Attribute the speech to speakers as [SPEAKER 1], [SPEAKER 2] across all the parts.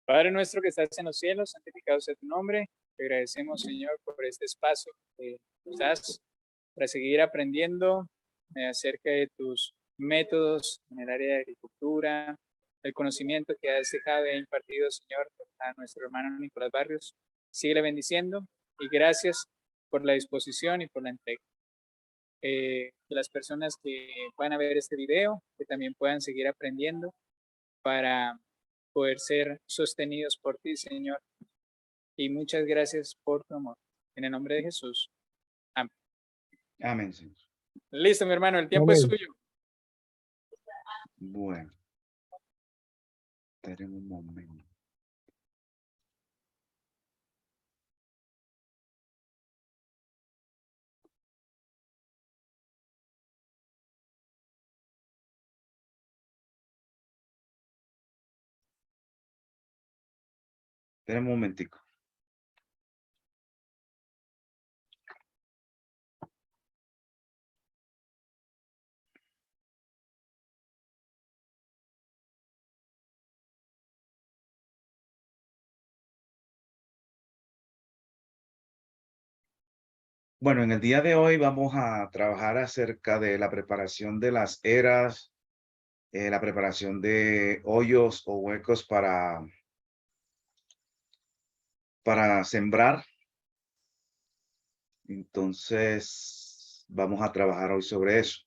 [SPEAKER 1] Padre nuestro que estás en los cielos, santificado sea tu nombre. Te agradecemos, Señor, por este espacio que nos das para seguir aprendiendo acerca de tus métodos en el área de agricultura, el conocimiento que has dejado e impartido, Señor, a nuestro hermano Nicolás Barrios. Síguele bendiciendo y gracias por la disposición y por la entrega. Que las personas que puedan ver este video, que también puedan seguir aprendiendo para poder ser sostenidos por ti, Señor. Y muchas gracias por tu amor. En el nombre de Jesús. Amén.
[SPEAKER 2] Amén, Señor.
[SPEAKER 1] Listo, mi hermano, el tiempo es suyo.
[SPEAKER 2] Bueno. Tenemos un momento. Tenemos un momentico. Bueno, en el día de hoy vamos a trabajar acerca de la preparación de las eras, la preparación de hoyos o huecos para sembrar. Entonces, vamos a trabajar hoy sobre eso.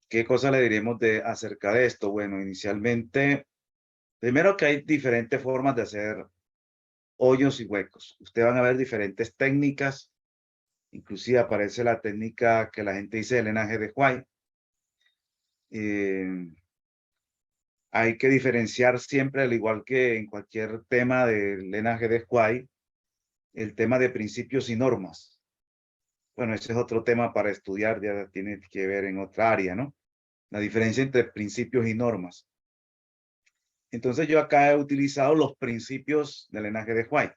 [SPEAKER 2] ¿Qué cosa le diremos acerca de esto? Bueno, inicialmente, primero que hay diferentes formas de hacer hoyos y huecos. Ustedes van a ver diferentes técnicas. Inclusive aparece la técnica que la gente dice Elena G. de White. Hay que diferenciar siempre, al igual que en cualquier tema de Elena G. de White, el tema de principios y normas. Bueno, ese es otro tema para estudiar, ya tiene que ver en otra área, ¿no? La diferencia entre principios y normas. Entonces yo acá he utilizado los principios del Elena G. de White.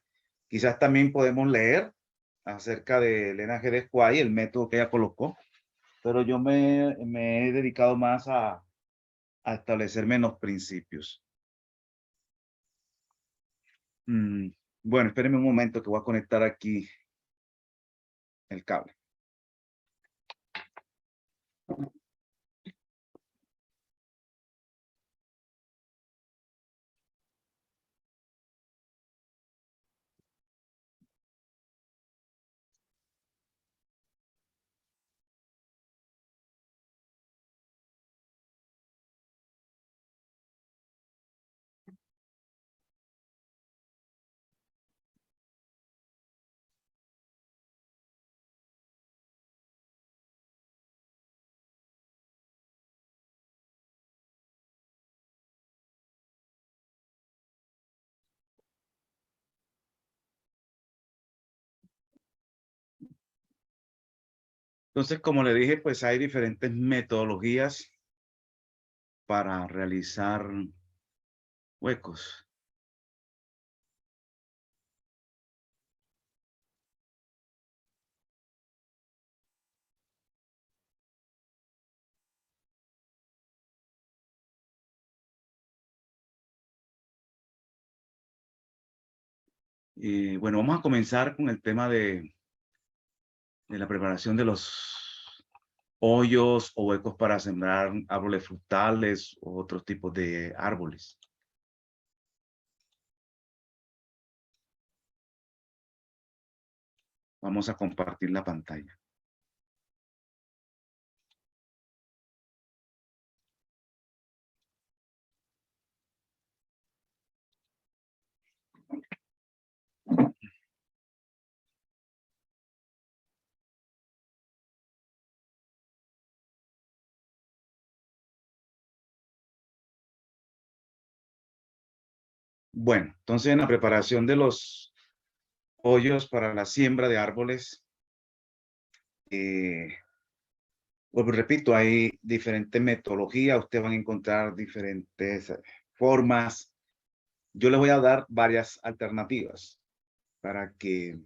[SPEAKER 2] Quizás también podemos leer acerca de Elena G. de White, el método que ella colocó, pero yo me he dedicado más a establecer menos principios. Bueno, espérenme un momento que voy a conectar aquí el cable. Entonces, como le dije, pues hay diferentes metodologías para realizar huecos. Y bueno, vamos a comenzar con el tema de la preparación de los hoyos o huecos para sembrar árboles frutales o otros tipos de árboles. Vamos a compartir la pantalla. Bueno, entonces en la preparación de los hoyos para la siembra de árboles, pues repito, hay diferentes metodologías, ustedes van a encontrar diferentes formas. Yo les voy a dar varias alternativas para que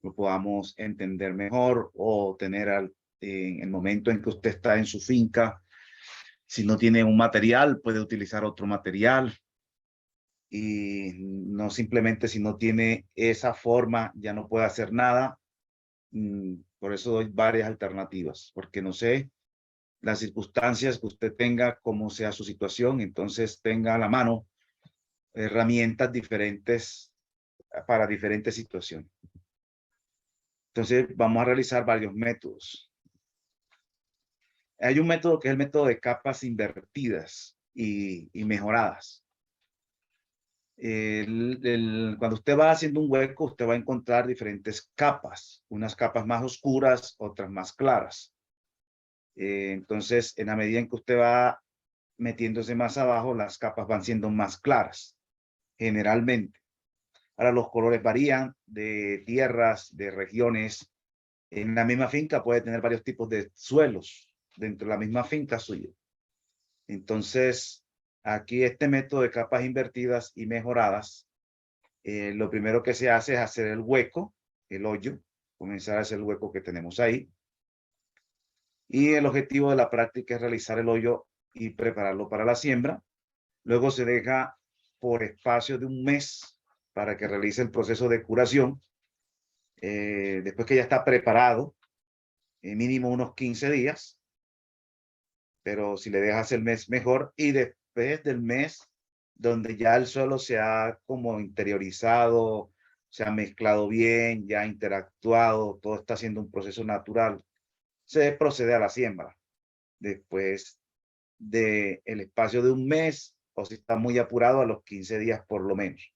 [SPEAKER 2] lo podamos entender mejor o tener en el momento en que usted está en su finca, Si no tiene un material, puede utilizar otro material. Y no simplemente si no tiene esa forma, ya no puede hacer nada. Por eso doy varias alternativas, porque no sé las circunstancias que usted tenga, cómo sea su situación, entonces tenga a la mano herramientas diferentes para diferentes situaciones. Entonces vamos a realizar varios métodos. Hay un método que es el método de capas invertidas y mejoradas. Cuando usted va haciendo un hueco, usted va a encontrar diferentes capas, unas capas más oscuras, otras más claras. Entonces, en la medida en que usted va metiéndose más abajo, las capas van siendo más claras, generalmente. Ahora, los colores varían de tierras, de regiones. En la misma finca puede tener varios tipos de suelos dentro de la misma finca suya. Entonces, aquí este método de capas invertidas y mejoradas, lo primero que se hace es hacer el hueco, el hoyo, comenzar a hacer el hueco que tenemos ahí. Y el objetivo de la práctica es realizar el hoyo y prepararlo para la siembra. Luego se deja por espacio de un mes para que realice el proceso de curación. Después que ya está preparado, mínimo unos 15 días, pero si le dejas el mes mejor. Y después del mes, donde ya el suelo se ha como interiorizado, se ha mezclado bien, ya ha interactuado, todo está haciendo un proceso natural, se procede a la siembra. Después del espacio de un mes, o si está muy apurado, a los 15 días por lo menos.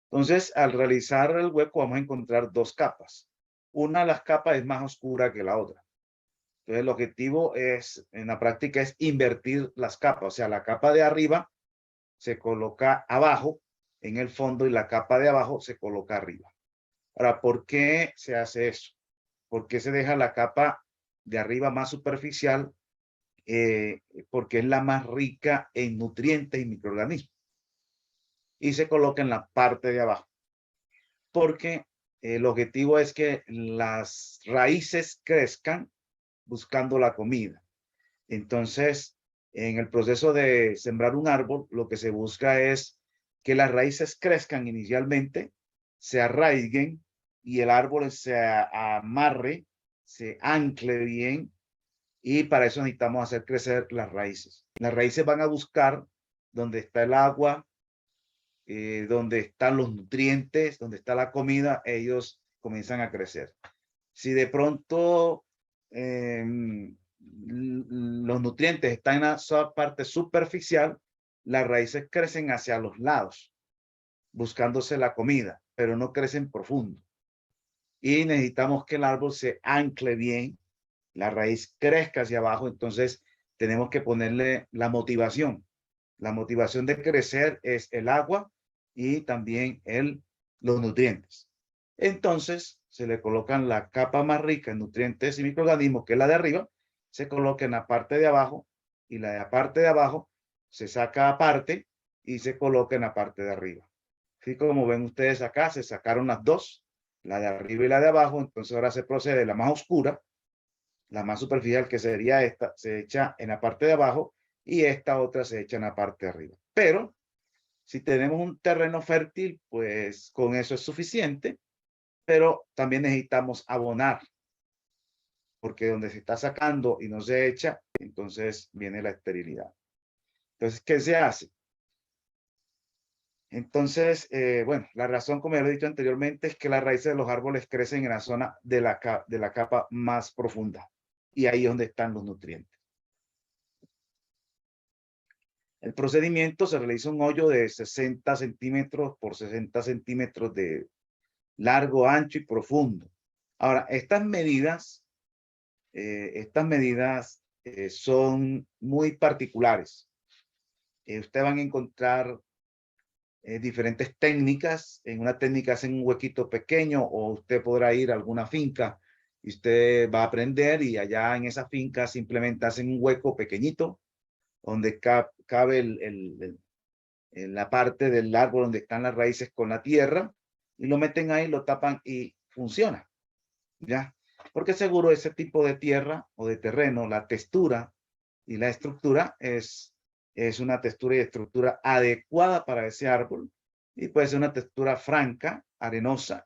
[SPEAKER 2] Entonces, al realizar el hueco vamos a encontrar dos capas. Una de las capas es más oscura que la otra. Entonces, el objetivo es, en la práctica, es invertir las capas. O sea, la capa de arriba se coloca abajo en el fondo y la capa de abajo se coloca arriba. Ahora, ¿por qué se hace eso? ¿Por qué se deja la capa de arriba más superficial? Porque es la más rica en nutrientes y microorganismos. Y se coloca en la parte de abajo. Porque el objetivo es que las raíces crezcan buscando la comida. Entonces, en el proceso de sembrar un árbol, lo que se busca es que las raíces crezcan inicialmente, se arraiguen y el árbol se amarre, se ancle bien, y para eso necesitamos hacer crecer las raíces. Las raíces van a buscar donde está el agua, donde están los nutrientes, donde está la comida, ellos comienzan a crecer. Si de pronto los nutrientes están en la parte superficial, las raíces crecen hacia los lados, buscándose la comida, pero no crecen profundo. Y necesitamos que el árbol se ancle bien, la raíz crezca hacia abajo, entonces tenemos que ponerle la motivación. La motivación de crecer es el agua y también los nutrientes. Entonces se le colocan la capa más rica en nutrientes y microorganismos, que es la de arriba, se coloca en la parte de abajo, y la de la parte de abajo se saca aparte y se coloca en la parte de arriba. Así como ven ustedes acá, se sacaron las dos, la de arriba y la de abajo. Entonces ahora se procede, la más oscura, la más superficial, que sería esta, se echa en la parte de abajo, y esta otra se echa en la parte de arriba. Pero si tenemos un terreno fértil, pues con eso es suficiente, pero también necesitamos abonar, porque donde se está sacando y no se echa, entonces viene la esterilidad. Entonces, ¿qué se hace? Entonces, bueno, la razón, como ya lo he dicho anteriormente, es que las raíces de los árboles crecen en la zona de la capa más profunda, y ahí es donde están los nutrientes. El procedimiento: se realiza un hoyo de 60 centímetros por 60 centímetros de largo, ancho y profundo. Ahora, estas medidas son muy particulares. Ustedes van a encontrar diferentes técnicas. En una técnica hacen un huequito pequeño, o usted podrá ir a alguna finca y usted va a aprender, y allá en esa finca simplemente hacen un hueco pequeñito donde cabe en la parte del árbol donde están las raíces con la tierra, y lo meten ahí, lo tapan y funciona, ¿ya? porque seguro ese tipo de tierra o de terreno, la textura y la estructura es una textura y estructura adecuada para ese árbol, y puede ser una textura franca, arenosa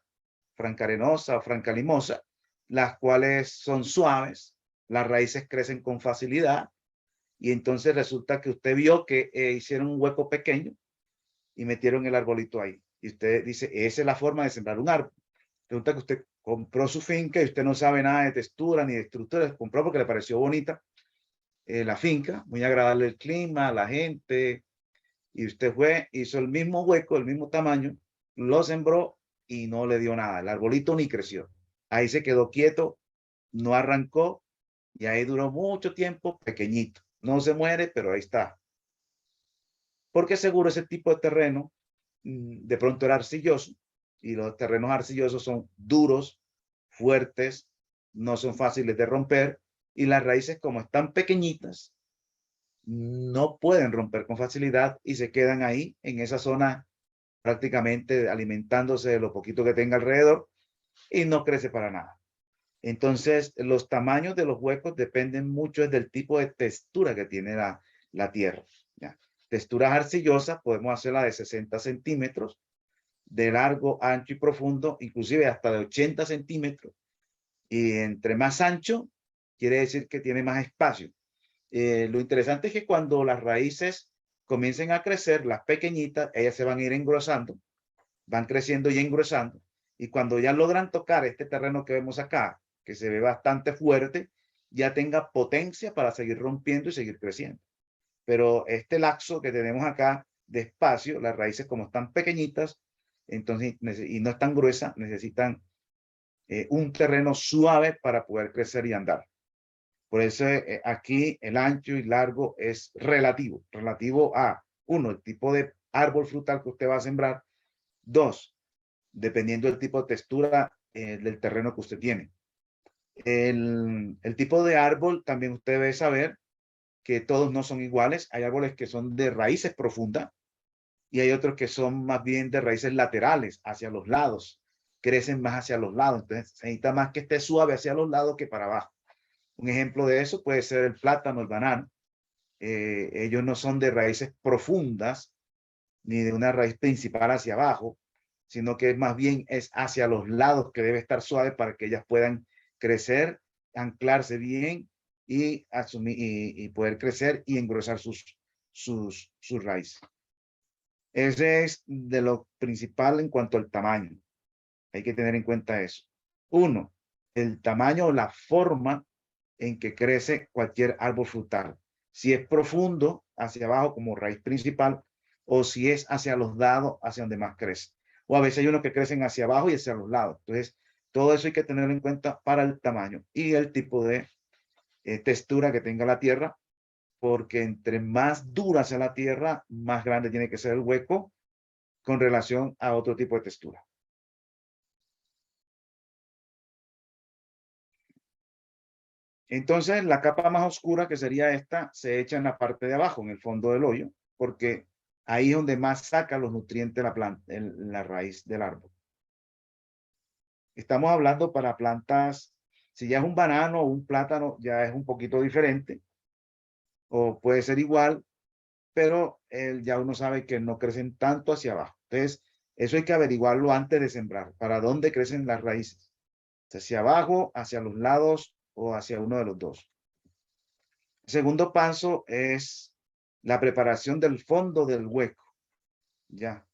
[SPEAKER 2] o franca limosa, las cuales son suaves, las raíces crecen con facilidad, y entonces resulta que usted vio que hicieron un hueco pequeño y metieron el arbolito ahí. Y usted dice, esa es la forma de sembrar un árbol. Resulta que usted compró su finca y usted no sabe nada de textura ni de estructura, compró porque le pareció bonita la finca, muy agradable el clima, la gente, y usted fue, hizo el mismo hueco, el mismo tamaño, lo sembró y no le dio nada. El arbolito ni creció. Ahí se quedó quieto, no arrancó y ahí duró mucho tiempo pequeñito. No se muere, pero ahí está. Porque seguro ese tipo de terreno de pronto era arcilloso, y los terrenos arcillosos son duros, fuertes, no son fáciles de romper, y las raíces, como están pequeñitas, no pueden romper con facilidad y se quedan ahí en esa zona prácticamente alimentándose de lo poquito que tenga alrededor, y no crece para nada. Entonces, los tamaños de los huecos dependen mucho del tipo de textura que tiene la tierra. ¿Ya? Texturas arcillosas podemos hacerla de 60 centímetros, de largo, ancho y profundo, inclusive hasta de 80 centímetros. Y entre más ancho, quiere decir que tiene más espacio. Lo interesante es que cuando las raíces comiencen a crecer, las pequeñitas, ellas se van a ir engrosando, van creciendo y engrosando. Y cuando ya logran tocar este terreno que vemos acá, que se ve bastante fuerte, ya tenga potencia para seguir rompiendo y seguir creciendo. Pero este lapso que tenemos acá de espacio, las raíces como están pequeñitas, entonces, y no están gruesas, necesitan un terreno suave para poder crecer y andar. Por eso aquí el ancho y largo es relativo a, uno, el tipo de árbol frutal que usted va a sembrar, dos, dependiendo del tipo de textura del terreno que usted tiene. El tipo de árbol también usted debe saber que todos no son iguales. Hay árboles que son de raíces profundas y hay otros que son más bien de raíces laterales, hacia los lados. Crecen más hacia los lados. Entonces, se necesita más que esté suave hacia los lados que para abajo. Un ejemplo de eso puede ser el plátano, el banano. Ellos no son de raíces profundas ni de una raíz principal hacia abajo, sino que más bien es hacia los lados que debe estar suave para que ellas puedan crecer, anclarse bien y asumir y poder crecer y engrosar sus raíces. Ese es de lo principal en cuanto al tamaño. Hay que tener en cuenta eso. Uno, el tamaño o la forma en que crece cualquier árbol frutal. Si es profundo hacia abajo como raíz principal, o si es hacia los lados, hacia donde más crece. O a veces hay unos que crecen hacia abajo y hacia los lados. Entonces, todo eso hay que tenerlo en cuenta para el tamaño y el tipo de textura que tenga la tierra, porque entre más dura sea la tierra, más grande tiene que ser el hueco con relación a otro tipo de textura. Entonces, la capa más oscura, que sería esta, se echa en la parte de abajo, en el fondo del hoyo, porque ahí es donde más saca los nutrientes la planta, la raíz del árbol. Estamos hablando para plantas, si ya es un banano o un plátano, ya es un poquito diferente, o puede ser igual, pero ya uno sabe que no crecen tanto hacia abajo. Entonces, eso hay que averiguarlo antes de sembrar, para dónde crecen las raíces, hacia abajo, hacia los lados o hacia uno de los dos. El segundo paso es la preparación del fondo del hueco. Ya.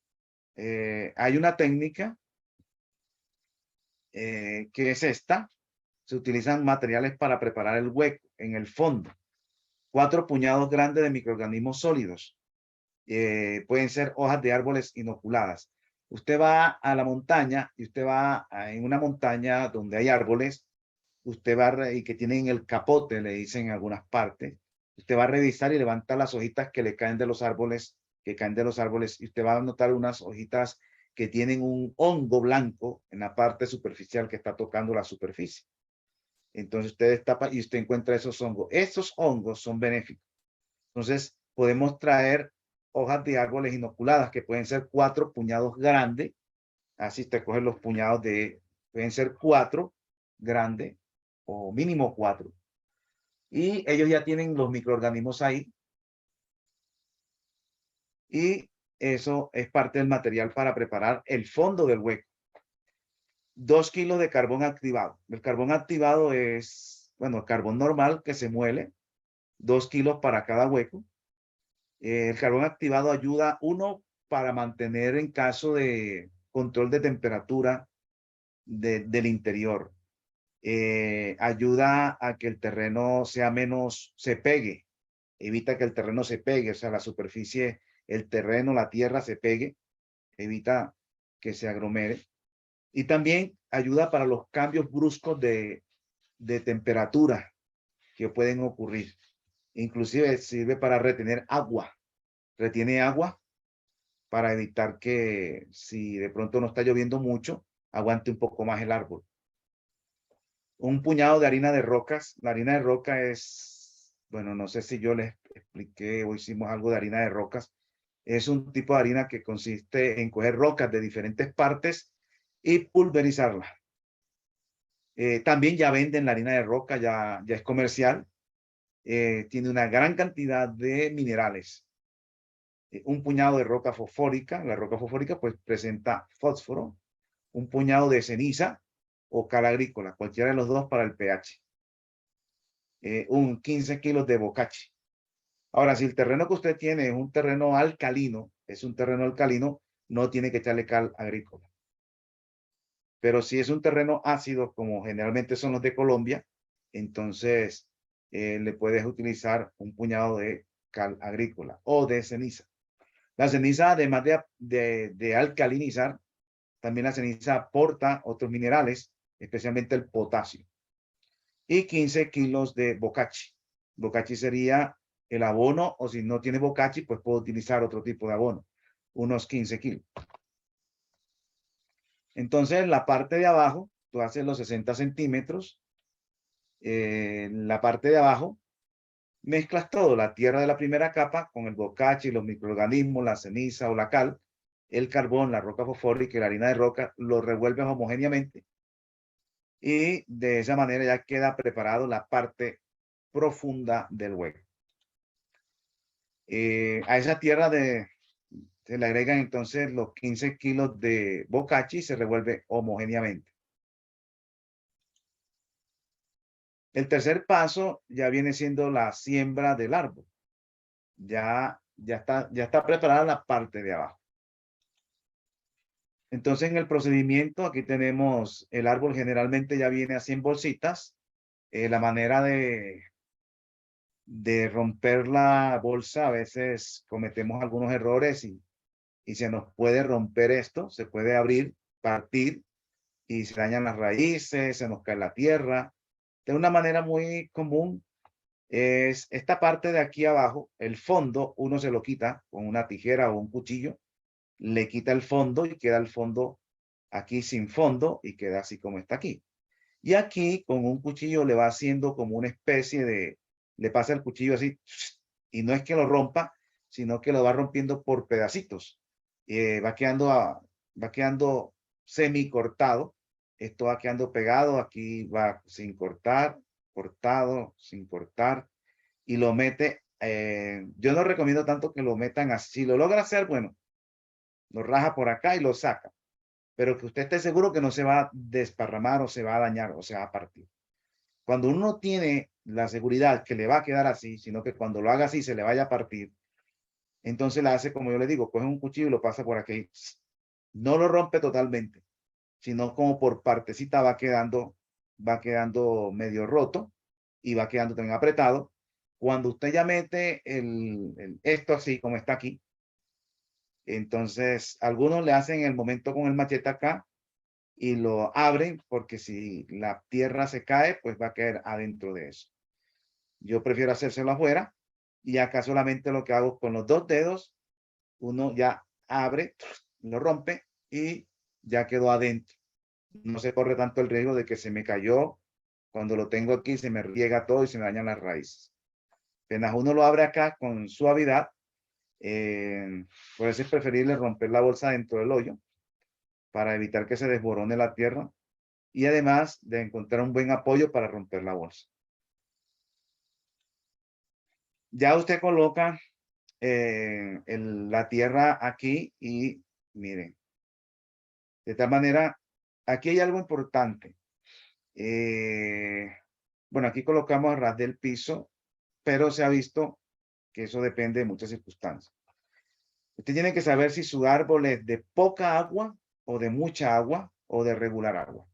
[SPEAKER 2] Hay una técnica que es esta. Se utilizan materiales para preparar el hueco en el fondo. 4 puñados grandes de microorganismos sólidos. Pueden ser hojas de árboles inoculadas. Usted va a la montaña y usted va en una montaña donde hay árboles. Usted va y que tienen el capote, le dicen en algunas partes. Usted va a revisar y levantar las hojitas que le caen de los árboles, y usted va a notar unas hojitas que tienen un hongo blanco en la parte superficial que está tocando la superficie. Entonces usted destapa y usted encuentra esos hongos. Esos hongos son benéficos. Entonces podemos traer hojas de árboles inoculadas que pueden ser 4 puñados grandes. Así usted coge los puñados pueden ser 4 grandes o mínimo 4. Y ellos ya tienen los microorganismos ahí. Y eso es parte del material para preparar el fondo del hueco. 2 kilos de carbón activado. El carbón activado es, bueno, el carbón normal que se muele, 2 kilos para cada hueco. El carbón activado ayuda, uno, para mantener en caso de control de temperatura del interior. Ayuda a que el terreno sea menos, se pegue, evita que el terreno se pegue, o sea, la superficie, el terreno, la tierra se pegue, evita que se aglomere. Y también ayuda para los cambios bruscos de temperatura que pueden ocurrir. Inclusive sirve para retener agua, retiene agua para evitar que si de pronto no está lloviendo mucho, aguante un poco más el árbol. Un puñado de harina de rocas. La harina de roca es, bueno, no sé si yo les expliqué o hicimos algo de harina de rocas. Es un tipo de harina que consiste en coger rocas de diferentes partes y pulverizarla. También ya venden la harina de roca, ya es comercial. Tiene una gran cantidad de minerales. Un puñado de roca fosfórica. La roca fosfórica pues presenta fósforo. Un puñado de ceniza o cal agrícola, cualquiera de los dos para el pH. Un 15 kilos de bocachi. Ahora, si el terreno que usted tiene es un terreno alcalino, no tiene que echarle cal agrícola. Pero si es un terreno ácido, como generalmente son los de Colombia, entonces le puedes utilizar un puñado de cal agrícola o de ceniza. La ceniza, además de alcalinizar, también la ceniza aporta otros minerales, especialmente el potasio. Y 15 kilos de bocachi. Bocachi sería el abono, o si no tiene bocachi, pues puedo utilizar otro tipo de abono, unos 15 kilos. Entonces, la parte de abajo, tú haces los 60 centímetros. La parte de abajo, mezclas todo, la tierra de la primera capa con el bocachi, los microorganismos, la ceniza o la cal, el carbón, la roca fosfórica y la harina de roca, lo revuelves homogéneamente. Y de esa manera ya queda preparado la parte profunda del hueco. A esa tierra se le agregan entonces los 15 kilos de bocachi y se revuelve homogéneamente. El tercer paso ya viene siendo la siembra del árbol. Ya está preparada la parte de abajo. Entonces, en el procedimiento, aquí tenemos el árbol, generalmente ya viene así en bolsitas. La manera de romper la bolsa, a veces cometemos algunos errores y se nos puede romper esto, se puede abrir, partir y se dañan las raíces, se nos cae la tierra. De una manera muy común es esta parte de aquí abajo, el fondo, uno se lo quita con una tijera o un cuchillo, le quita el fondo y queda el fondo aquí sin fondo y queda así como está aquí. Y aquí con un cuchillo le va haciendo como una especie de, le pasa el cuchillo así y no es que lo rompa, sino que lo va rompiendo por pedacitos. Va quedando semi cortado. Esto va quedando pegado, aquí va sin cortar, cortado, sin cortar y lo mete. Yo no recomiendo tanto que lo metan así. Si lo logra hacer, bueno, lo raja por acá y lo saca, pero que usted esté seguro que no se va a desparramar o se va a dañar o se va a partir. Cuando uno tiene la seguridad que le va a quedar así, sino que cuando lo haga así se le vaya a partir, entonces la hace como yo le digo, coge un cuchillo y lo pasa por aquí. No lo rompe totalmente, sino como por partecita va quedando medio roto y va quedando también apretado. Cuando usted ya mete esto así como está aquí, entonces algunos le hacen el momento con el machete acá y lo abren porque si la tierra se cae, pues va a caer adentro de eso. Yo prefiero hacérselo afuera y acá solamente lo que hago con los dos dedos, uno ya abre, lo rompe y ya quedó adentro. No se corre tanto el riesgo de que se me cayó. Cuando lo tengo aquí se me riega todo y se me dañan las raíces. Apenas uno lo abre acá con suavidad, por eso es preferible romper la bolsa dentro del hoyo para evitar que se desborone la tierra y además de encontrar un buen apoyo para romper la bolsa. Ya usted coloca la tierra aquí y miren, de tal manera, aquí hay algo importante. Bueno, aquí colocamos a ras del piso, pero se ha visto que eso depende de muchas circunstancias. Usted tiene que saber si su árbol es de poca agua o de mucha agua o de regular agua.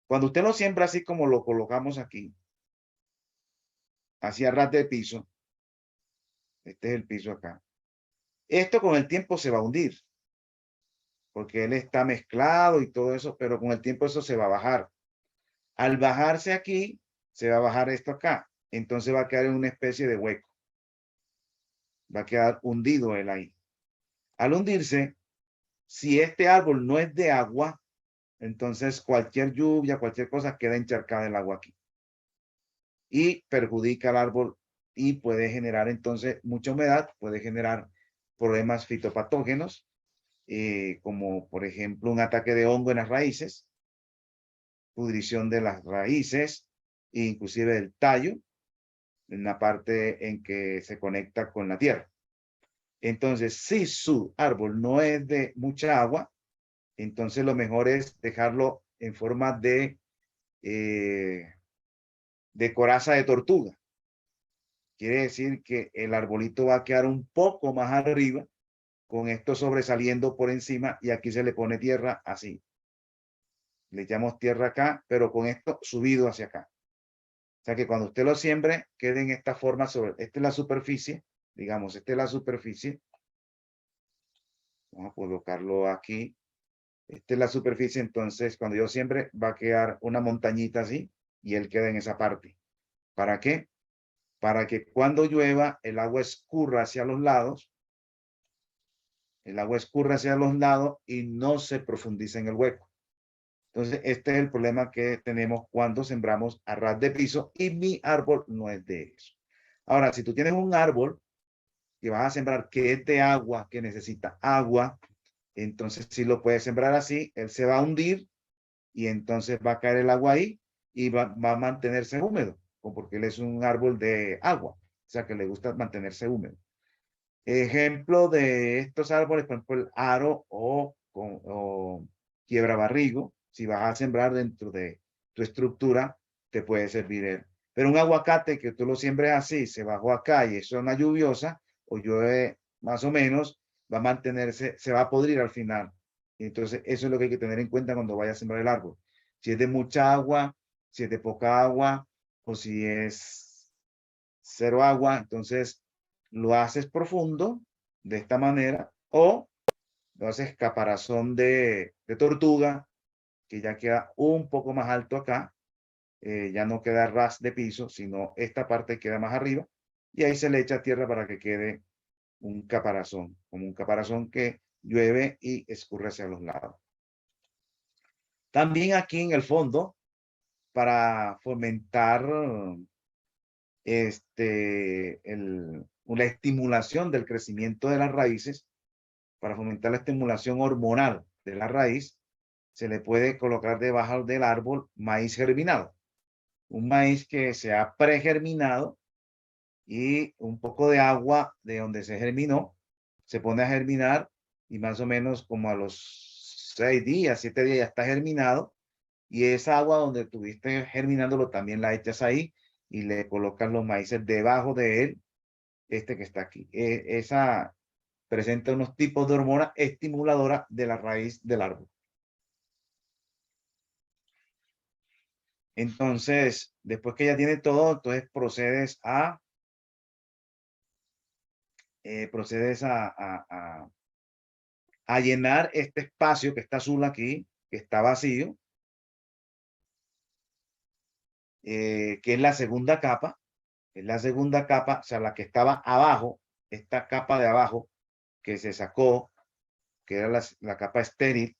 [SPEAKER 2] Cuando usted lo siembra así como lo colocamos aquí, hacia ras del piso, este es el piso acá, esto con el tiempo se va a hundir, porque él está mezclado y todo eso, pero con el tiempo eso se va a bajar. Al bajarse aquí, se va a bajar esto acá, entonces va a quedar en una especie de hueco. Va a quedar hundido él ahí. Al hundirse, si este árbol no es de agua, entonces cualquier lluvia, cualquier cosa queda encharcada el agua aquí. Y perjudica al árbol y puede generar entonces mucha humedad, puede generar problemas fitopatógenos, como por ejemplo un ataque de hongo en las raíces, pudrición de las raíces, inclusive del tallo, en la parte en que se conecta con la tierra. Entonces, si su árbol no es de mucha agua, entonces lo mejor es dejarlo en forma de coraza de tortuga. Quiere decir que el arbolito va a quedar un poco más arriba, con esto sobresaliendo por encima, y aquí se le pone tierra así. Le echamos tierra acá, pero con esto subido hacia acá. O sea que cuando usted lo siembre, quede en esta forma esta es la superficie, digamos, esta es la superficie. Vamos a colocarlo aquí. Esta es la superficie, entonces cuando yo siembre va a quedar una montañita así y él queda en esa parte. ¿Para qué? Para que cuando llueva el agua escurra hacia los lados, el agua escurra hacia los lados y no se profundice en el hueco. Entonces este es el problema que tenemos cuando sembramos a ras de piso y mi árbol no es de eso. Ahora, si tú tienes un árbol que vas a sembrar que es de agua, que necesita agua, entonces si lo puedes sembrar así, él se va a hundir y entonces va a caer el agua ahí y va a mantenerse húmedo, porque él es un árbol de agua, o sea que le gusta mantenerse húmedo. Ejemplo de estos árboles, por ejemplo, el aro o quiebra barrigo, si vas a sembrar dentro de tu estructura, te puede servir él. Pero un aguacate que tú lo siembres así, se bajó acá y es una lluviosa, o llueve más o menos, va a mantenerse, se va a podrir al final. Y entonces eso es lo que hay que tener en cuenta cuando vaya a sembrar el árbol. Si es de mucha agua, si es de poca agua, o si es cero agua, entonces lo haces profundo de esta manera, o lo haces caparazón de tortuga, que ya queda un poco más alto acá, ya no queda ras de piso, sino esta parte queda más arriba, y ahí se le echa tierra para que quede un caparazón, como un caparazón que llueve y escurre hacia los lados. También aquí en el fondo, para fomentar la estimulación del crecimiento de las raíces, para fomentar la estimulación hormonal de la raíz, se le puede colocar debajo del árbol maíz germinado. Un maíz que se ha pregerminado y un poco de agua de donde se germinó, se pone a germinar y más o menos como a los 6 días, 7 días ya está germinado, y esa agua donde tuviste germinándolo también la echas ahí y le colocas los maíces debajo de él, este que está aquí. Esa presenta unos tipos de hormona estimuladora de la raíz del árbol. Entonces, después que ya tiene todo, entonces procedes a llenar este espacio que está azul aquí, que está vacío, que es la segunda capa. Es la segunda capa, o sea, la que estaba abajo, esta capa de abajo que se sacó, que era la capa estéril,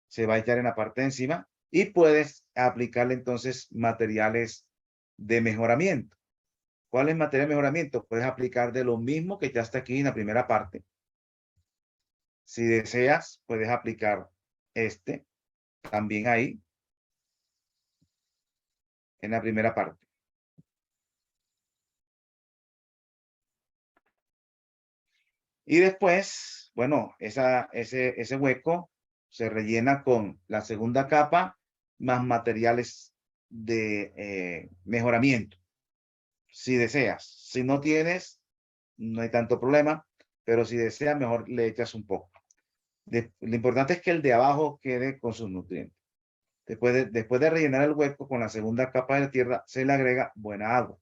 [SPEAKER 2] se va a echar en la parte de encima y puedes aplicarle entonces materiales de mejoramiento. ¿Cuál es material de mejoramiento? Puedes aplicar de lo mismo que ya está aquí en la primera parte. Si deseas, puedes aplicar este. también ahí, en la primera parte. Y después, bueno, ese hueco se rellena con la segunda capa más materiales de mejoramiento, si deseas. Si no tienes, no hay tanto problema, pero si deseas, mejor le echas un poco. Lo importante es que el de abajo quede con sus nutrientes. Después de rellenar el hueco con la segunda capa de tierra, se le agrega buena agua.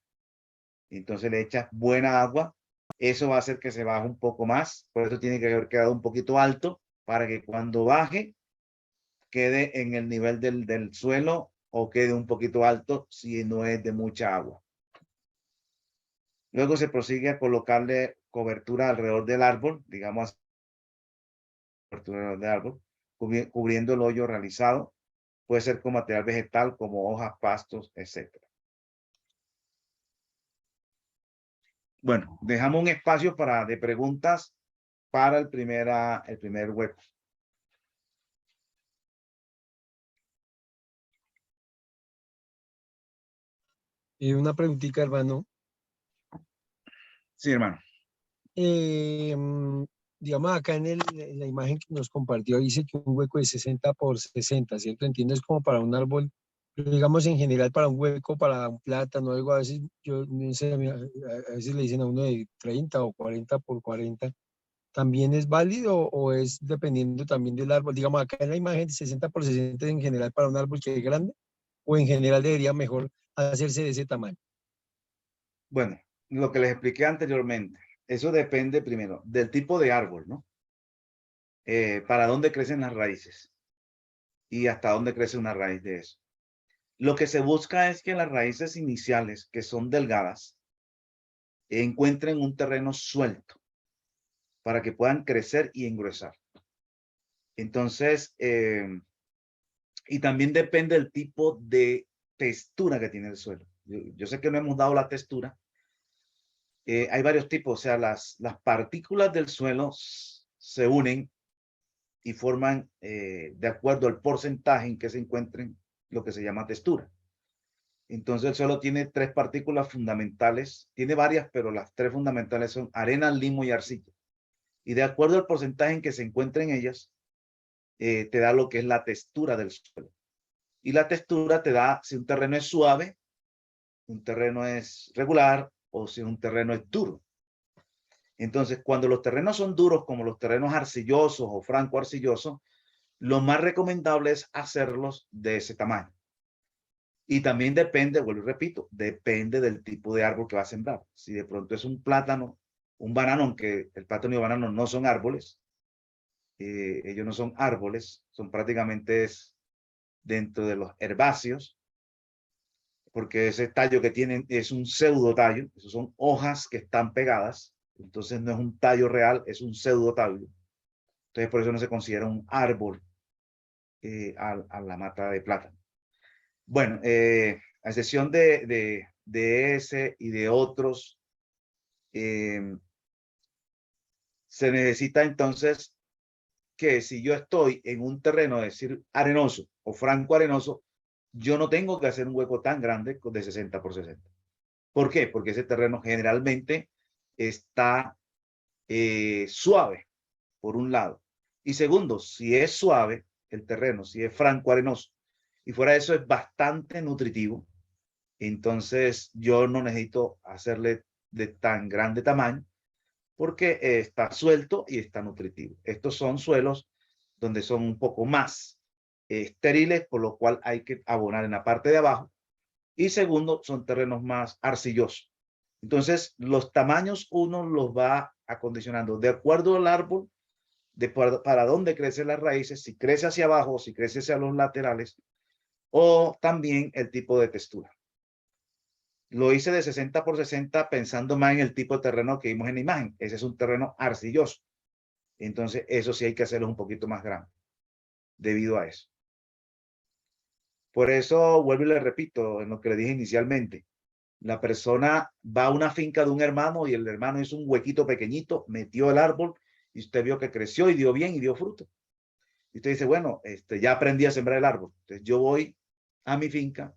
[SPEAKER 2] Entonces le echas buena agua. Eso va a hacer que se baje un poco más. Por eso tiene que haber quedado un poquito alto para que cuando baje quede en el nivel del suelo o quede un poquito alto si no es de mucha agua. Luego se prosigue a colocarle cobertura alrededor del árbol, digamos, cobertura alrededor del árbol, cubriendo el hoyo realizado. Puede ser con material vegetal como hojas, pastos, etc. Bueno, dejamos un espacio de preguntas para el primer hueco.
[SPEAKER 3] Una preguntita, hermano.
[SPEAKER 2] Sí, hermano.
[SPEAKER 3] Digamos, acá en la imagen que nos compartió dice que un hueco de 60 por 60, ¿cierto? Entiendo, es como para un árbol, pero digamos en general para un hueco, para un plátano, algo a veces, yo no sé, a veces le dicen a uno de 30 o 40 por 40. ¿También es válido o es dependiendo también del árbol? Digamos, acá en la imagen de 60 por 60 en general para un árbol que es grande, o en general debería mejor hacerse de ese tamaño.
[SPEAKER 2] Bueno, lo que les expliqué anteriormente, eso depende primero del tipo de árbol, ¿no? Para dónde crecen las raíces y hasta dónde crece una raíz de eso. Lo que se busca es que las raíces iniciales, que son delgadas, encuentren un terreno suelto para que puedan crecer y engrosar. Entonces, y también depende del tipo de textura que tiene el suelo. Yo sé que no hemos dado la textura. Hay varios tipos, o sea, las partículas del suelo se unen y forman, de acuerdo al porcentaje en que se encuentren, lo que se llama textura. Entonces el suelo tiene tres partículas fundamentales, tiene varias, pero las tres fundamentales son arena, limo y arcilla. Y de acuerdo al porcentaje en que se encuentren ellas, te da lo que es la textura del suelo. Y la textura te da si un terreno es suave, un terreno es regular o si un terreno es duro. Entonces, cuando los terrenos son duros, como los terrenos arcillosos o franco-arcillosos, lo más recomendable es hacerlos de ese tamaño. Y también depende, vuelvo y repito, depende del tipo de árbol que va a sembrar. Si de pronto es un plátano, un banano, aunque el plátano y el banano no son árboles, ellos no son árboles, son prácticamente dentro de los herbáceos, porque ese tallo que tienen es un pseudo tallo, esos son hojas que están pegadas, entonces no es un tallo real, es un pseudo tallo. Entonces por eso no se considera un árbol a la mata de plátano. Bueno, a excepción de ese y de otros, se necesita entonces que si yo estoy en un terreno, es decir, arenoso o franco arenoso, yo no tengo que hacer un hueco tan grande de 60 por 60. ¿Por qué? Porque ese terreno generalmente está suave, por un lado. Y segundo, si es suave el terreno, si es franco arenoso, y fuera de eso es bastante nutritivo, entonces yo no necesito hacerle de tan grande tamaño porque está suelto y está nutritivo. Estos son suelos donde son un poco más estériles, por lo cual hay que abonar en la parte de abajo. Y segundo, son terrenos más arcillosos. Entonces, los tamaños uno los va acondicionando de acuerdo al árbol, para dónde crecen las raíces, si crece hacia abajo, si crece hacia los laterales, o también el tipo de textura. Lo hice de 60 por 60 pensando más en el tipo de terreno que vimos en la imagen. Ese es un terreno arcilloso. Entonces, eso sí hay que hacerlo un poquito más grande debido a eso. Por eso, vuelvo y le repito en lo que le dije inicialmente. La persona va a una finca de un hermano y el hermano hizo un huequito pequeñito, metió el árbol y usted vio que creció y dio bien y dio fruto. Y usted dice, bueno, ya aprendí a sembrar el árbol. Entonces yo voy a mi finca.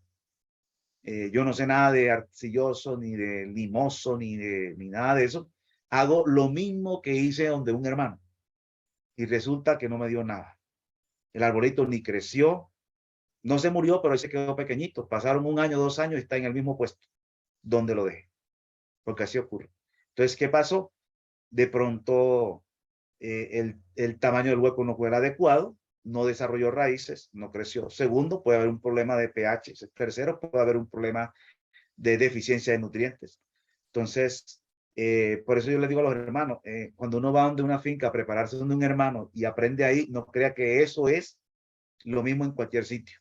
[SPEAKER 2] Yo no sé nada de arcilloso, ni de limoso, ni nada de eso. Hago lo mismo que hice donde un hermano. Y resulta que no me dio nada. El arbolito ni creció, no se murió, pero ahí se quedó pequeñito. Pasaron 1 año, 2 años y está en el mismo puesto donde lo dejé. Porque así ocurre. Entonces, ¿qué pasó? De pronto el tamaño del hueco no fue el adecuado, no desarrolló raíces, no creció. Segundo, puede haber un problema de pH. Tercero, puede haber un problema de deficiencia de nutrientes. Entonces, por eso yo les digo a los hermanos, cuando uno va donde una finca a prepararse donde un hermano y aprende ahí, no crea que eso es lo mismo en cualquier sitio.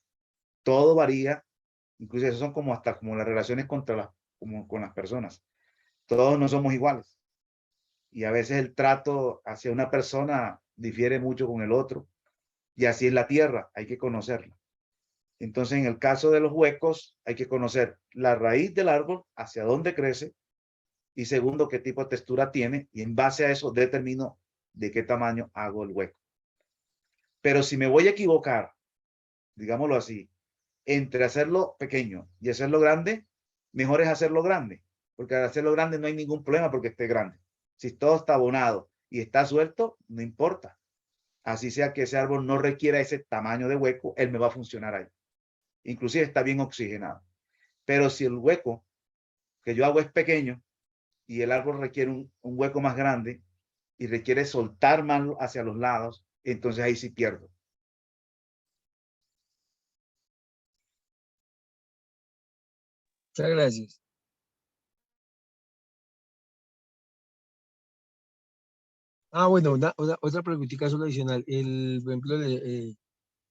[SPEAKER 2] Todo varía, incluso eso son como hasta como las relaciones como con las personas. Todos no somos iguales. Y a veces el trato hacia una persona difiere mucho con el otro. Y así es la tierra, hay que conocerla. Entonces, en el caso de los huecos, hay que conocer la raíz del árbol, hacia dónde crece, y segundo, qué tipo de textura tiene, y en base a eso determino de qué tamaño hago el hueco. Pero si me voy a equivocar, digámoslo así, entre hacerlo pequeño y hacerlo grande, mejor es hacerlo grande, porque al hacerlo grande no hay ningún problema porque esté grande. Si todo está abonado y está suelto, no importa. Así sea que ese árbol no requiera ese tamaño de hueco, él me va a funcionar ahí. Inclusive está bien oxigenado. Pero si el hueco que yo hago es pequeño y el árbol requiere un hueco más grande y requiere soltar más hacia los lados, entonces ahí sí pierdo.
[SPEAKER 3] Muchas gracias. Ah, bueno, otra preguntita solo adicional. Por ejemplo,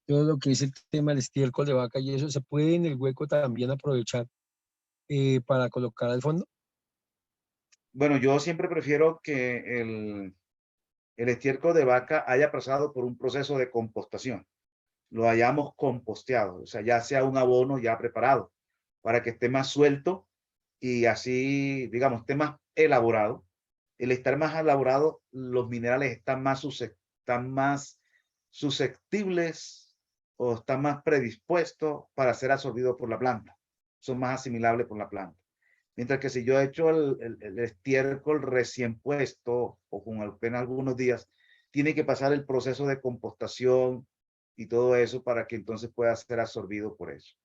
[SPEAKER 3] todo lo que es el tema del estiércol de vaca y eso, ¿se puede en el hueco también aprovechar para colocar al fondo?
[SPEAKER 2] Bueno, yo siempre prefiero que el estiércol de vaca haya pasado por un proceso de compostación. Lo hayamos composteado, o sea, ya sea un abono ya preparado para que esté más suelto y así, digamos, esté más elaborado. El estar más elaborado, los minerales están más susceptibles o están más predispuestos para ser absorbidos por la planta. Son más asimilables por la planta. Mientras que si yo he hecho el estiércol recién puesto o con apenas algunos días, tiene que pasar el proceso de compostación y todo eso para que entonces pueda ser absorbido por eso.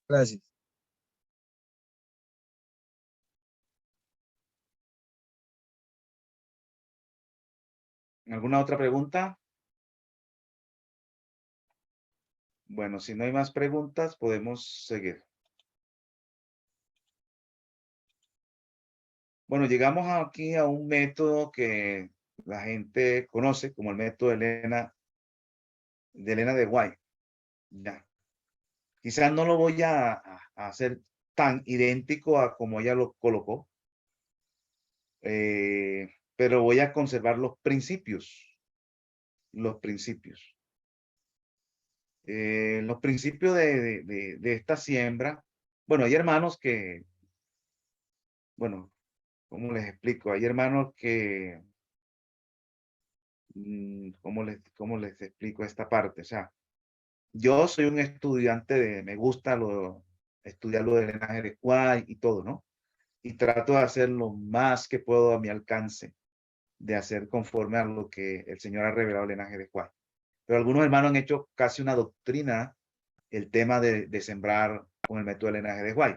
[SPEAKER 3] Gracias.
[SPEAKER 2] ¿Alguna otra pregunta? Bueno, si no hay más preguntas, podemos seguir. Bueno, llegamos aquí a un método que la gente conoce como el método de Elena de White. Ya. Quizás no lo voy a hacer tan idéntico a como ella lo colocó, pero voy a conservar los principios. Los principios. Los principios de esta siembra. Bueno, hay hermanos que, bueno, ¿cómo les explico? Hay hermanos que, ¿cómo les explico esta parte? O sea, yo soy un estudiante me gusta estudiar lo del linaje de Quay y todo, ¿no? Y trato de hacer lo más que puedo a mi alcance, de hacer conforme a lo que el Señor ha revelado el linaje de Quay. Pero algunos hermanos han hecho casi una doctrina el tema de sembrar con el método del linaje de Quay.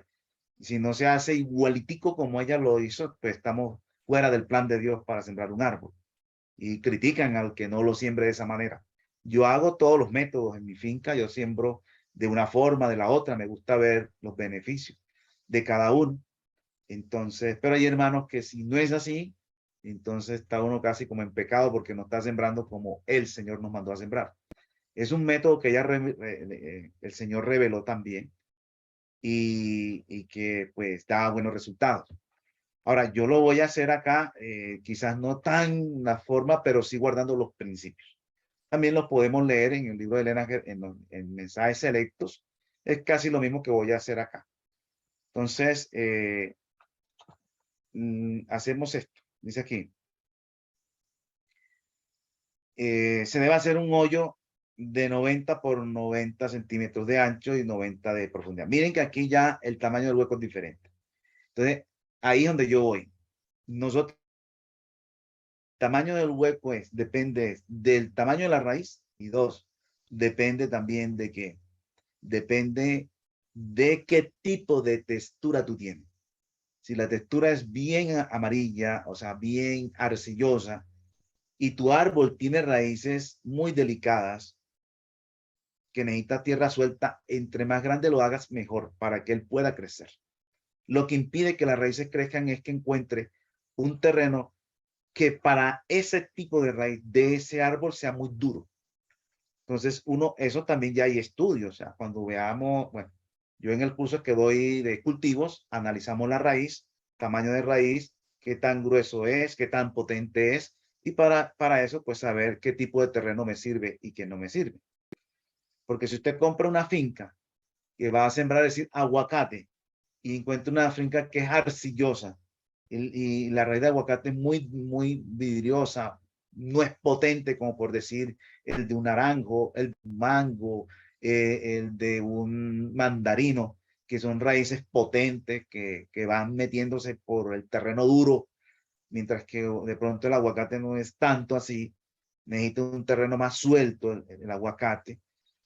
[SPEAKER 2] Si no se hace igualitico como ella lo hizo, pues estamos fuera del plan de Dios para sembrar un árbol. Y critican al que no lo siembre de esa manera. Yo hago todos los métodos en mi finca, yo siembro de una forma, de la otra, me gusta ver los beneficios de cada uno. Entonces, pero hay hermanos que si no es así, entonces está uno casi como en pecado porque no está sembrando como el Señor nos mandó a sembrar. Es un método que ya el Señor reveló también y que pues da buenos resultados. Ahora, yo lo voy a hacer acá, quizás no tan la forma, pero sí guardando los principios. También los podemos leer en el libro de Elena, en mensajes selectos. Es casi lo mismo que voy a hacer acá. Entonces, hacemos esto. Dice aquí, se debe hacer un hoyo de 90 por 90 centímetros de ancho y 90 de profundidad. Miren que aquí ya el tamaño del hueco es diferente. Entonces, ahí es donde yo voy. Nosotros, el tamaño del hueco depende del tamaño de la raíz y dos, depende también de qué. Depende de qué tipo de textura tú tienes. Si la textura es bien amarilla, o sea, bien arcillosa, y tu árbol tiene raíces muy delicadas, que necesita tierra suelta, entre más grande lo hagas, mejor, para que él pueda crecer. Lo que impide que las raíces crezcan es que encuentre un terreno que para ese tipo de raíz de ese árbol sea muy duro. Entonces, eso también ya hay estudios, o sea, cuando veamos, bueno, yo en el curso que doy de cultivos, analizamos la raíz, tamaño de raíz, qué tan grueso es, qué tan potente es, y para eso, pues saber qué tipo de terreno me sirve y qué no me sirve. Porque si usted compra una finca que va a sembrar, decir, aguacate, y encuentra una finca que es arcillosa, y la raíz de aguacate es muy vidriosa, no es potente como por decir el de un naranjo, el de un mango, el de un mandarino, que son raíces potentes que van metiéndose por el terreno duro, mientras que de pronto el aguacate no es tanto así, necesita un terreno más suelto el aguacate.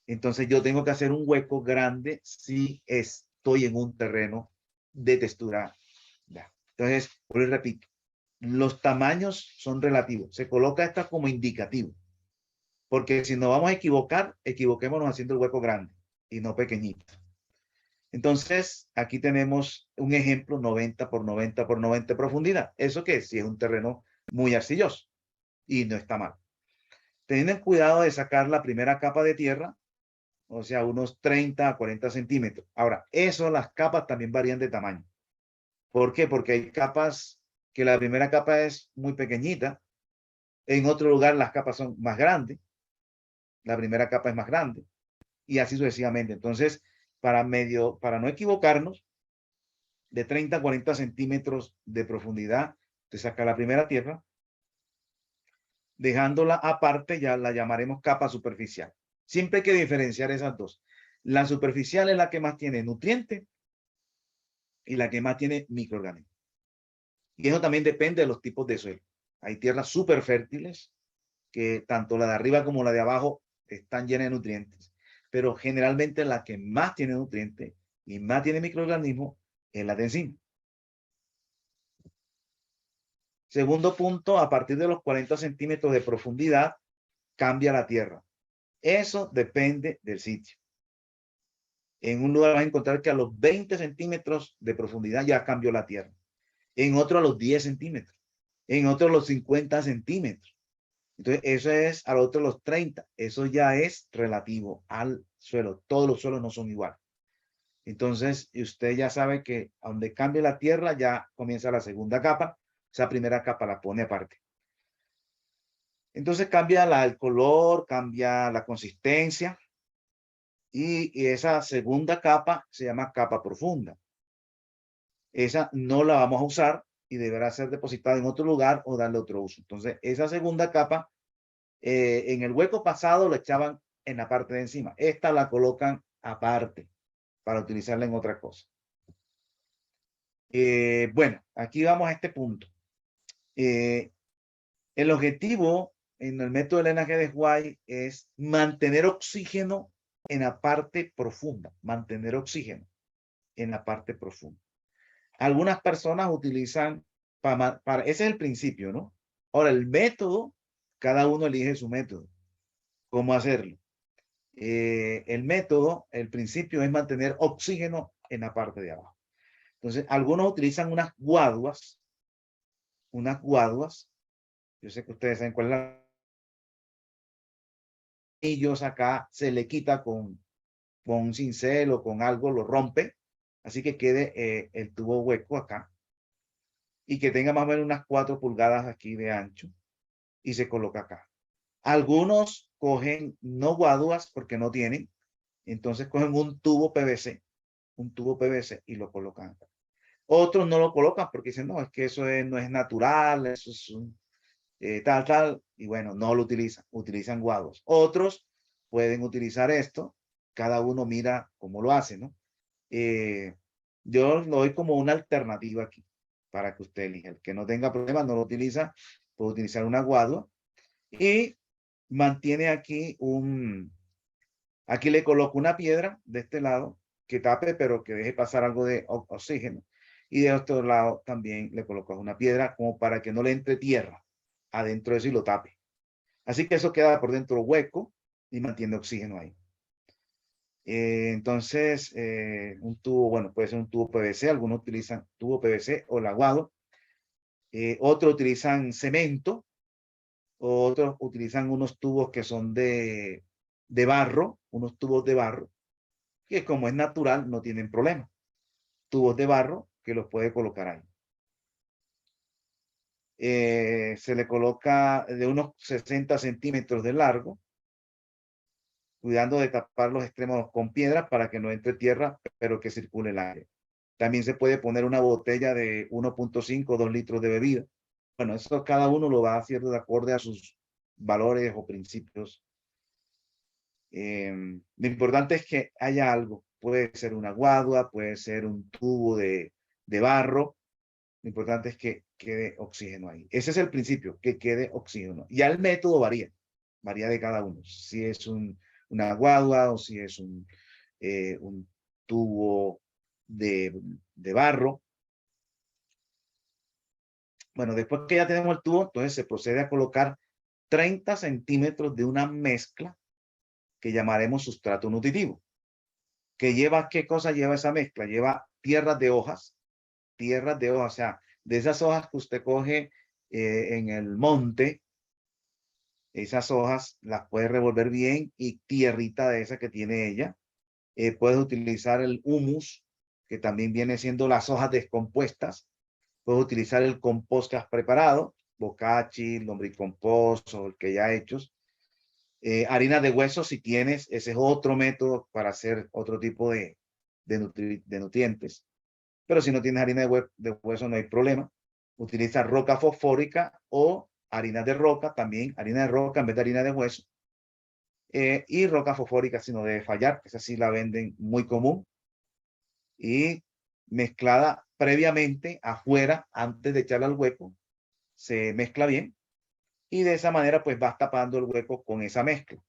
[SPEAKER 2] Entonces yo tengo que hacer un hueco grande si estoy en un terreno de textura. Entonces, por eso repito, los tamaños son relativos. Se coloca esta como indicativo. Porque si nos vamos a equivocar, equivoquémonos haciendo el hueco grande y no pequeñito. Entonces, aquí tenemos un ejemplo 90 por 90 por 90 de profundidad. ¿Eso qué es? Si es un terreno muy arcilloso y no está mal. Teniendo cuidado de sacar la primera capa de tierra, o sea, unos 30 a 40 centímetros. Ahora, las capas también varían de tamaño. ¿Por qué? Porque hay capas que la primera capa es muy pequeñita, en otro lugar las capas son más grandes, la primera capa es más grande, y así sucesivamente. Entonces, para no equivocarnos, de 30 a 40 centímetros de profundidad, te saca la primera tierra, dejándola aparte, ya la llamaremos capa superficial. Siempre hay que diferenciar esas dos. La superficial es la que más tiene nutrientes y la que más tiene microorganismos. Y eso también depende de los tipos de suelo. Hay tierras súper fértiles, que tanto la de arriba como la de abajo están llenas de nutrientes. Pero generalmente la que más tiene nutrientes y más tiene microorganismos es la de encima. Segundo punto, a partir de los 40 centímetros de profundidad, cambia la tierra. Eso depende del sitio. En un lugar vas a encontrar que a los 20 centímetros de profundidad ya cambió la tierra. En otro a los 10 centímetros. En otro a los 50 centímetros. Entonces, eso es al otro los 30. Eso ya es relativo al suelo. Todos los suelos no son iguales. Entonces, usted ya sabe que a donde cambie la tierra ya comienza la segunda capa. Esa primera capa la pone aparte. Entonces cambia el color, cambia la consistencia. Y esa segunda capa se llama capa profunda. Esa no la vamos a usar y deberá ser depositada en otro lugar o darle otro uso. Entonces, esa segunda capa, en el hueco pasado la echaban en la parte de encima. Esta la colocan aparte para utilizarla en otra cosa. Bueno, aquí vamos a este punto. El objetivo en el método del drenaje de White es mantener oxígeno en la parte profunda, mantener oxígeno en la parte profunda. Algunas personas utilizan ese es el principio, ¿no? Ahora, el método, cada uno elige su método. ¿Cómo hacerlo? El método, el principio es mantener oxígeno en la parte de abajo. Entonces, algunos utilizan unas guaduas. Yo sé que ustedes saben cuál es la. Ellos acá se le quita con un cincel o con algo, lo rompe, así que quede el tubo hueco acá y que tenga más o menos unas 4 pulgadas aquí de ancho y se coloca acá. Algunos cogen no guaduas porque no tienen, entonces cogen un tubo PVC y lo colocan acá. Otros no lo colocan porque dicen, no, es que eso no es natural, eso es tal, y bueno, no lo utilizan, utilizan guaduas. Otros pueden utilizar esto, cada uno mira cómo lo hace, ¿no? Yo lo doy como una alternativa aquí para que usted elija. El que no tenga problemas no lo utiliza, puede utilizar una guadua y mantiene aquí aquí le coloco una piedra de este lado que tape, pero que deje pasar algo de oxígeno. Y de otro lado también le colocas una piedra como para que no le entre tierra adentro de eso y lo tape. Así que eso queda por dentro hueco y mantiene oxígeno ahí. Entonces, un tubo, bueno, puede ser un tubo PVC, algunos utilizan tubo PVC o laguado, otros utilizan cemento, otros utilizan unos tubos que son de barro, unos tubos de barro, que como es natural no tienen problema. Tubos de barro que los puede colocar ahí. Se le coloca de unos 60 centímetros de largo, cuidando de tapar los extremos con piedras para que no entre tierra, pero que circule el aire. También se puede poner una botella de 1.5 o 2 litros de bebida. Bueno, eso cada uno lo va haciendo de acuerdo a sus valores o principios. Lo importante es que haya algo. Puede ser una guadua, puede ser un tubo de barro. Lo importante es que quede oxígeno ahí. Ese es el principio, que quede oxígeno. Ya el método varía de cada uno. Si es una guadua o si es un tubo de barro. Bueno, después que ya tenemos el tubo, entonces se procede a colocar 30 centímetros de una mezcla que llamaremos sustrato nutritivo. ¿Que lleva qué cosa lleva esa mezcla? Lleva tierras de hojas, o sea, de esas hojas que usted coge en el monte, esas hojas las puede revolver bien y tierrita de esa que tiene ella. Puedes utilizar el humus, que también viene siendo las hojas descompuestas. Puedes utilizar el compost que has preparado, bocachi, lombricompost o el que ya hechos. Harina de hueso, si tienes, ese es otro método para hacer otro tipo de nutrientes. Pero si no tienes harina de hueso, no hay problema. Utiliza roca fosfórica o harina de roca, también harina de roca en vez de harina de hueso. Y roca fosfórica, si no debe fallar, esa sí la venden muy común. Y mezclada previamente afuera, antes de echarla al hueco, se mezcla bien. Y de esa manera, pues vas tapando el hueco con esa mezcla,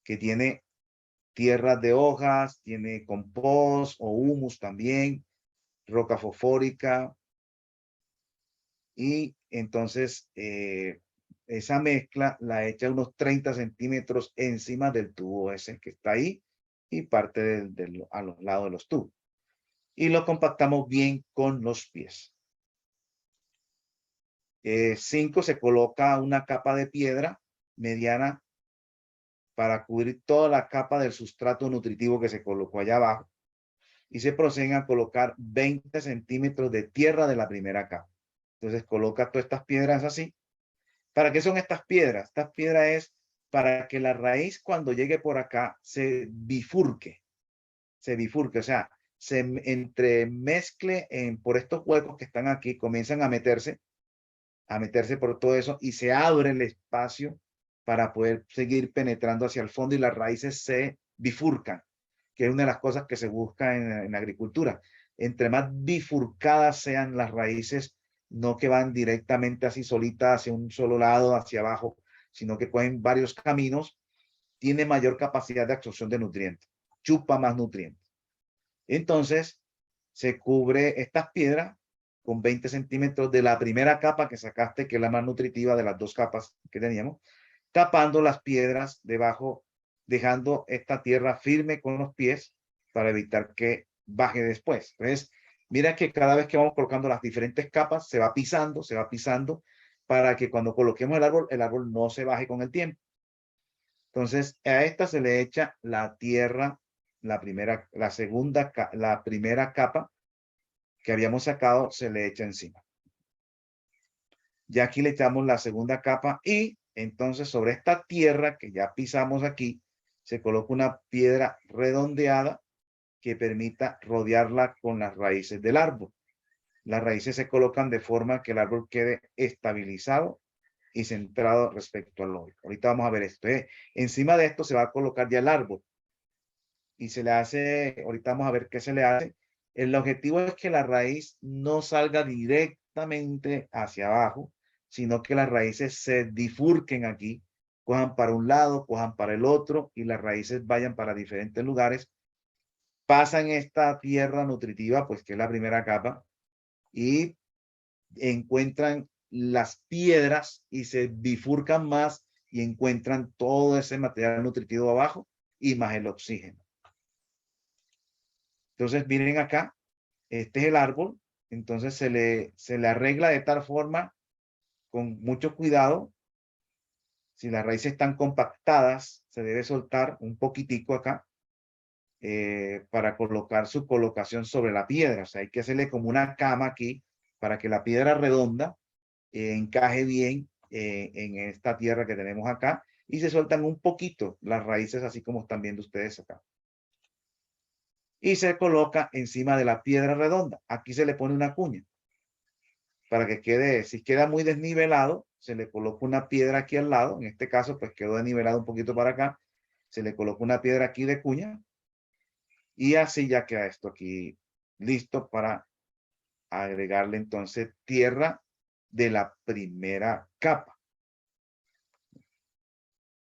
[SPEAKER 2] que tiene tierras de hojas, tiene compost o humus también, roca fosfórica. Y entonces esa mezcla la echa unos 30 centímetros encima del tubo ese que está ahí y parte a los lados de los tubos. Y lo compactamos bien con los pies. 5, se coloca una capa de piedra mediana para cubrir toda la capa del sustrato nutritivo que se colocó allá abajo. Y se proceden a colocar 20 centímetros de tierra de la primera capa. Entonces coloca todas estas piedras así. ¿Para qué son estas piedras? Estas piedras es para que la raíz cuando llegue por acá se bifurque, o sea, se entremezcle por estos huecos que están aquí, comienzan a meterse por todo eso y se abre el espacio para poder seguir penetrando hacia el fondo y las raíces se bifurcan, que es una de las cosas que se busca en agricultura. Entre más bifurcadas sean las raíces, no que van directamente así solitas hacia un solo lado, hacia abajo, sino que cogen varios caminos, tiene mayor capacidad de absorción de nutrientes, chupa más nutrientes. Entonces, se cubre estas piedras con 20 centímetros de la primera capa que sacaste, que es la más nutritiva de las dos capas que teníamos, tapando las piedras debajo, dejando esta tierra firme con los pies para evitar que baje después. Entonces, mira que cada vez que vamos colocando las diferentes capas, se va pisando para que cuando coloquemos el árbol no se baje con el tiempo. Entonces, a esta se le echa la tierra, la primera capa que habíamos sacado, se le echa encima. Ya aquí le echamos la segunda capa y entonces sobre esta tierra que ya pisamos aquí, se coloca una piedra redondeada que permita rodearla con las raíces del árbol. Las raíces se colocan de forma que el árbol quede estabilizado y centrado respecto al hoyo. Ahorita vamos a ver esto. Encima de esto se va a colocar ya el árbol y se le hace, ahorita vamos a ver qué se le hace. El objetivo es que la raíz no salga directamente hacia abajo, sino que las raíces se bifurquen aquí, cojan para un lado, cojan para el otro y las raíces vayan para diferentes lugares. Pasan esta tierra nutritiva, pues que es la primera capa, y encuentran las piedras y se bifurcan más y encuentran todo ese material nutritivo abajo y más el oxígeno. Entonces miren acá, este es el árbol, entonces se le arregla de tal forma con mucho cuidado. Si las raíces están compactadas, se debe soltar un poquitico acá para colocar su colocación sobre la piedra. O sea, hay que hacerle como una cama aquí para que la piedra redonda encaje bien en esta tierra que tenemos acá y se sueltan un poquito las raíces así como están viendo ustedes acá. Y se coloca encima de la piedra redonda. Aquí se le pone una cuña para que quede, si queda muy desnivelado, se le coloca una piedra aquí al lado. En este caso, pues quedó desnivelado un poquito para acá. Se le coloca una piedra aquí de cuña y así ya queda esto aquí listo para agregarle entonces tierra de la primera capa.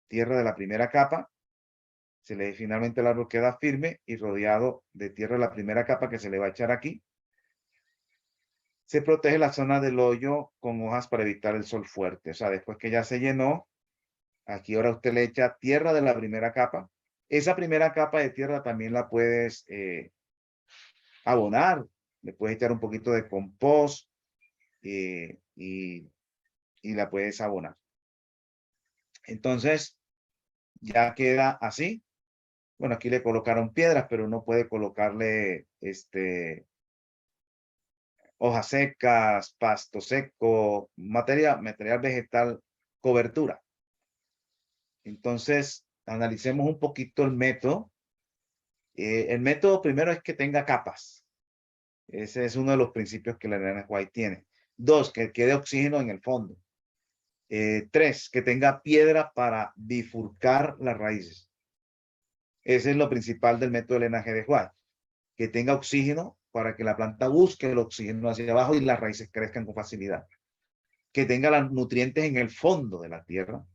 [SPEAKER 2] Tierra de la primera capa. Finalmente el árbol queda firme y rodeado de tierra de la primera capa que se le va a echar aquí. Se protege la zona del hoyo con hojas para evitar el sol fuerte. O sea, después que ya se llenó, aquí ahora usted le echa tierra de la primera capa. Esa primera capa de tierra también la puedes abonar. Le puedes echar un poquito de compost y la puedes abonar. Entonces, ya queda así. Bueno, aquí le colocaron piedras, pero uno puede colocarle hojas secas, pasto seco, material vegetal, cobertura. Entonces, analicemos un poquito el método. El método primero es que tenga capas. Ese es uno de los principios que la Elena White tiene. 2, que quede oxígeno en el fondo. 3, que tenga piedra para bifurcar las raíces. Ese es lo principal del método de Elena de White. Que tenga oxígeno para que la planta busque el oxígeno hacia abajo y las raíces crezcan con facilidad. Que tenga los nutrientes en el fondo de la tierra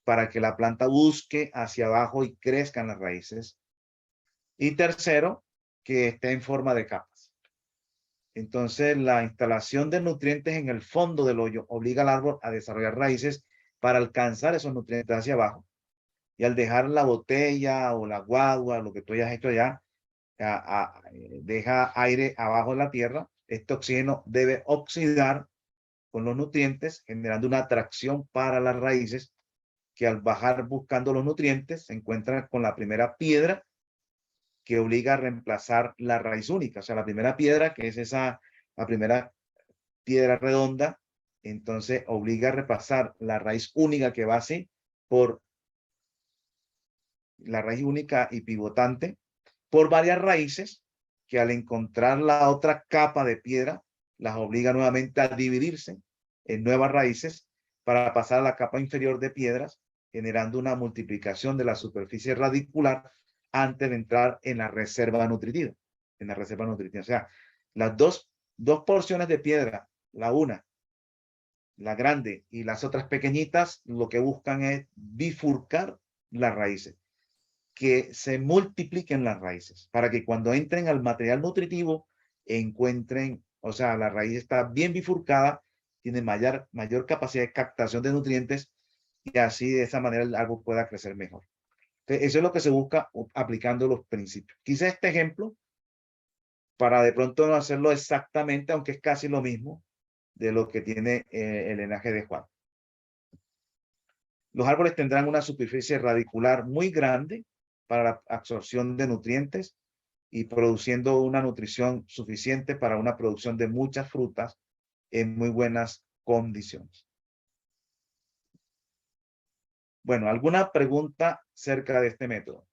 [SPEAKER 2] para que la planta busque hacia abajo y crezcan las raíces. Y tercero, que esté en forma de capas. Entonces, la instalación de nutrientes en el fondo del hoyo obliga al árbol a desarrollar raíces para alcanzar esos nutrientes hacia abajo. Y al dejar la botella o la guagua, lo que tú hayas hecho allá, deja aire abajo de la tierra, este oxígeno debe oxidar con los nutrientes, generando una atracción para las raíces que al bajar buscando los nutrientes se encuentran con la primera piedra que obliga a reemplazar la raíz única. O sea, la primera piedra, que es la primera piedra redonda, entonces obliga a repasar la raíz única que va así por la raíz única y pivotante por varias raíces que al encontrar la otra capa de piedra las obliga nuevamente a dividirse en nuevas raíces para pasar a la capa inferior de piedras, generando una multiplicación de la superficie radicular antes de entrar en la reserva nutritiva. En la reserva nutritiva. O sea, las dos porciones de piedra, la una, la grande y las otras pequeñitas, lo que buscan es bifurcar las raíces, que se multipliquen las raíces, para que cuando entren al material nutritivo encuentren, o sea, la raíz está bien bifurcada, tiene mayor capacidad de captación de nutrientes y así de esa manera el árbol pueda crecer mejor. Entonces, eso es lo que se busca aplicando los principios. Quise este ejemplo para de pronto no hacerlo exactamente, aunque es casi lo mismo de lo que tiene el linaje de Juan. Los árboles tendrán una superficie radicular muy grande para la absorción de nutrientes y produciendo una nutrición suficiente para una producción de muchas frutas en muy buenas condiciones. Bueno, ¿alguna pregunta acerca de este método?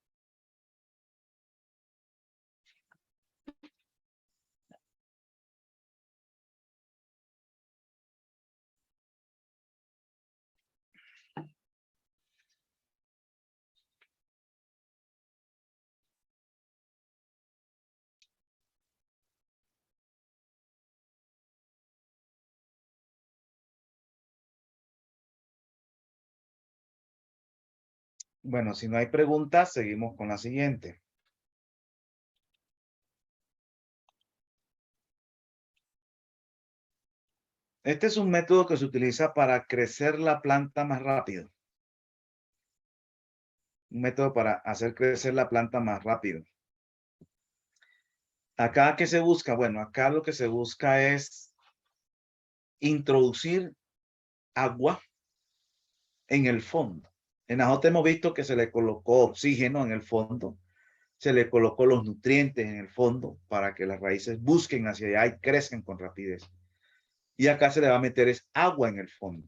[SPEAKER 2] Bueno, si no hay preguntas, seguimos con la siguiente. Este es un método que se utiliza para crecer la planta más rápido. Un método para hacer crecer la planta más rápido. Acá, ¿qué se busca? Bueno, acá lo que se busca es introducir agua en el fondo. En Ajote hemos visto que se le colocó oxígeno en el fondo, se le colocó los nutrientes en el fondo para que las raíces busquen hacia allá y crezcan con rapidez. Y acá se le va a meter es agua en el fondo.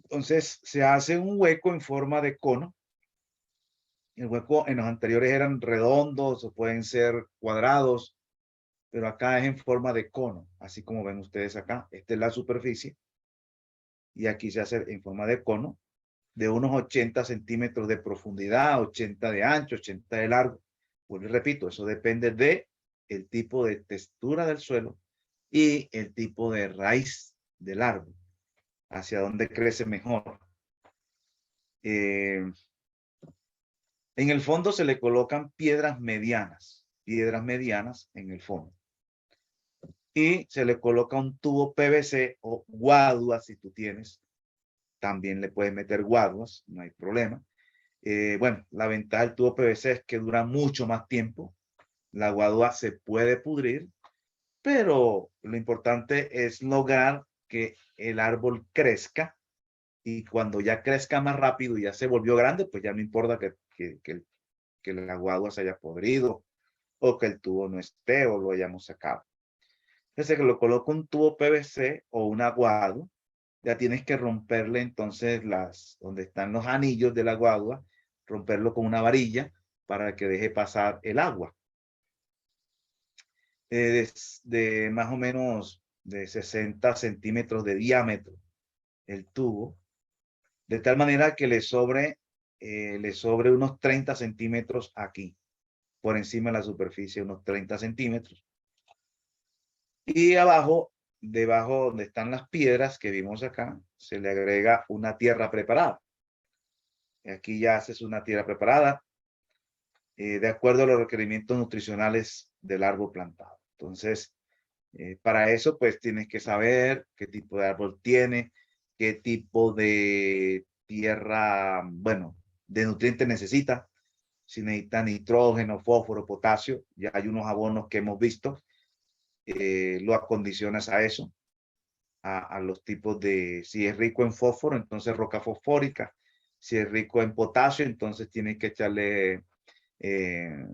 [SPEAKER 2] Entonces se hace un hueco en forma de cono. El hueco en los anteriores eran redondos o pueden ser cuadrados, pero acá es en forma de cono, así como ven ustedes acá. Esta es la superficie y aquí se hace en forma de cono de unos 80 centímetros de profundidad, 80 de ancho, 80 de largo. Pues repito, eso depende de el tipo de textura del suelo y el tipo de raíz del árbol, hacia dónde crece mejor. En el fondo se le colocan piedras medianas en el fondo. Y se le coloca un tubo PVC o guadua si tú tienes. También le puedes meter guaduas, no hay problema. Bueno, la ventaja del tubo PVC es que dura mucho más tiempo. La guadua se puede pudrir, pero lo importante es lograr que el árbol crezca y cuando ya crezca más rápido y ya se volvió grande, pues ya no importa que la guadua se haya podrido o que el tubo no esté o lo hayamos sacado. Entonces que lo coloco un tubo PVC o un aguado, ya tienes que romperle entonces donde están los anillos de la guadua, romperlo con una varilla para que deje pasar el agua. De más o menos de 60 centímetros de diámetro el tubo, de tal manera que le sobre unos 30 centímetros aquí, por encima de la superficie, unos 30 centímetros. Y abajo, debajo donde están las piedras que vimos acá, se le agrega una tierra preparada. Aquí ya haces una tierra preparada de acuerdo a los requerimientos nutricionales del árbol plantado. Entonces, para eso, pues tienes que saber qué tipo de árbol tiene, qué tipo de tierra, bueno, de nutrientes necesita. Si necesita nitrógeno, fósforo, potasio, ya hay unos abonos que hemos visto. Lo acondicionas a eso, a los tipos de, si es rico en fósforo, entonces roca fosfórica. Si es rico en potasio, entonces tienes que echarle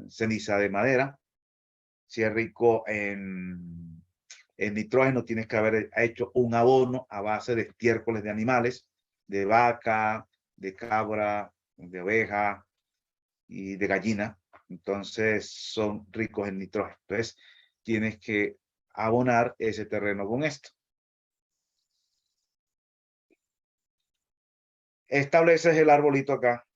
[SPEAKER 2] ceniza de madera. Si es rico en nitrógeno, tienes que haber hecho un abono a base de estiércoles de animales, de vaca, de cabra, de oveja y de gallina. Entonces son ricos en nitrógeno. Entonces tienes que abonar ese terreno con esto. Estableces el arbolito acá.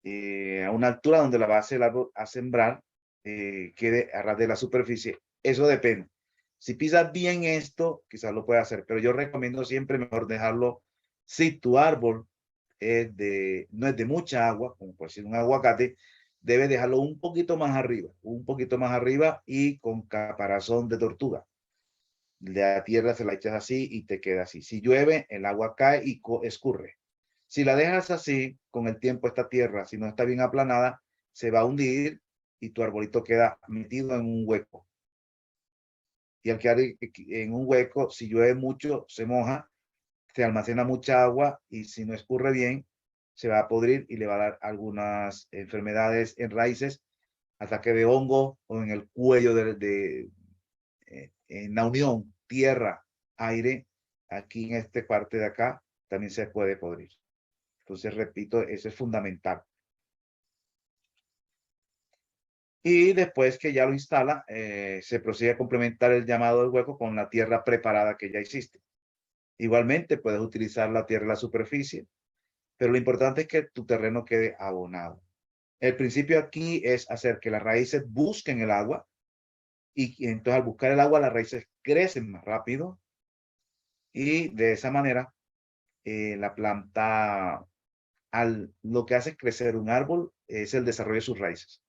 [SPEAKER 2] A una altura donde la base del árbol a sembrar quede a ras de la superficie. Eso depende. Si pisas bien esto, quizás lo puedas hacer, pero yo recomiendo siempre mejor dejarlo. Si tu árbol no es de mucha agua, como por decir un aguacate, debes dejarlo un poquito más arriba y con caparazón de tortuga. La tierra se la echas así y te queda así. Si llueve, el agua cae y escurre. Si la dejas así, con el tiempo esta tierra, si no está bien aplanada, se va a hundir y tu arbolito queda metido en un hueco. Y al quedar en un hueco, si llueve mucho, se moja, se almacena mucha agua y si no escurre bien, se va a podrir y le va a dar algunas enfermedades en raíces, ataque de hongo o en el cuello en la unión tierra, aire, aquí en esta parte de acá, también se puede podrir. Entonces, repito, eso es fundamental. Y después que ya lo instala, se procede a complementar el llamado del hueco con la tierra preparada que ya hiciste. Igualmente, puedes utilizar la tierra en la superficie, pero lo importante es que tu terreno quede abonado. El principio aquí es hacer que las raíces busquen el agua y entonces al buscar el agua, las raíces crecen más rápido y de esa manera la planta, lo que hace crecer un árbol es el desarrollo de sus raíces.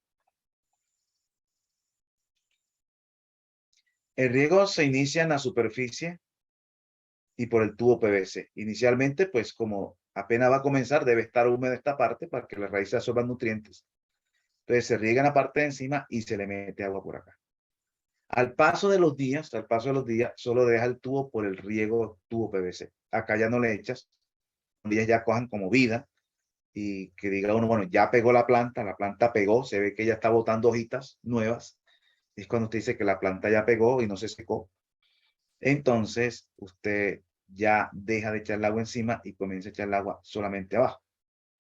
[SPEAKER 2] El riego se inicia en la superficie y por el tubo PVC. Inicialmente, pues como apenas va a comenzar, debe estar húmeda esta parte para que las raíces absorban nutrientes. Entonces se riega en la parte de encima y se le mete agua por acá. Al paso de los días, solo deja el tubo por el riego tubo PVC. Acá ya no le echas, cuando ellas ya cojan como vida y que diga uno, bueno, ya pegó la planta pegó, se ve que ya está botando hojitas nuevas. Es cuando usted dice que la planta ya pegó y no se secó. Entonces, usted ya deja de echar el agua encima y comienza a echar el agua solamente abajo,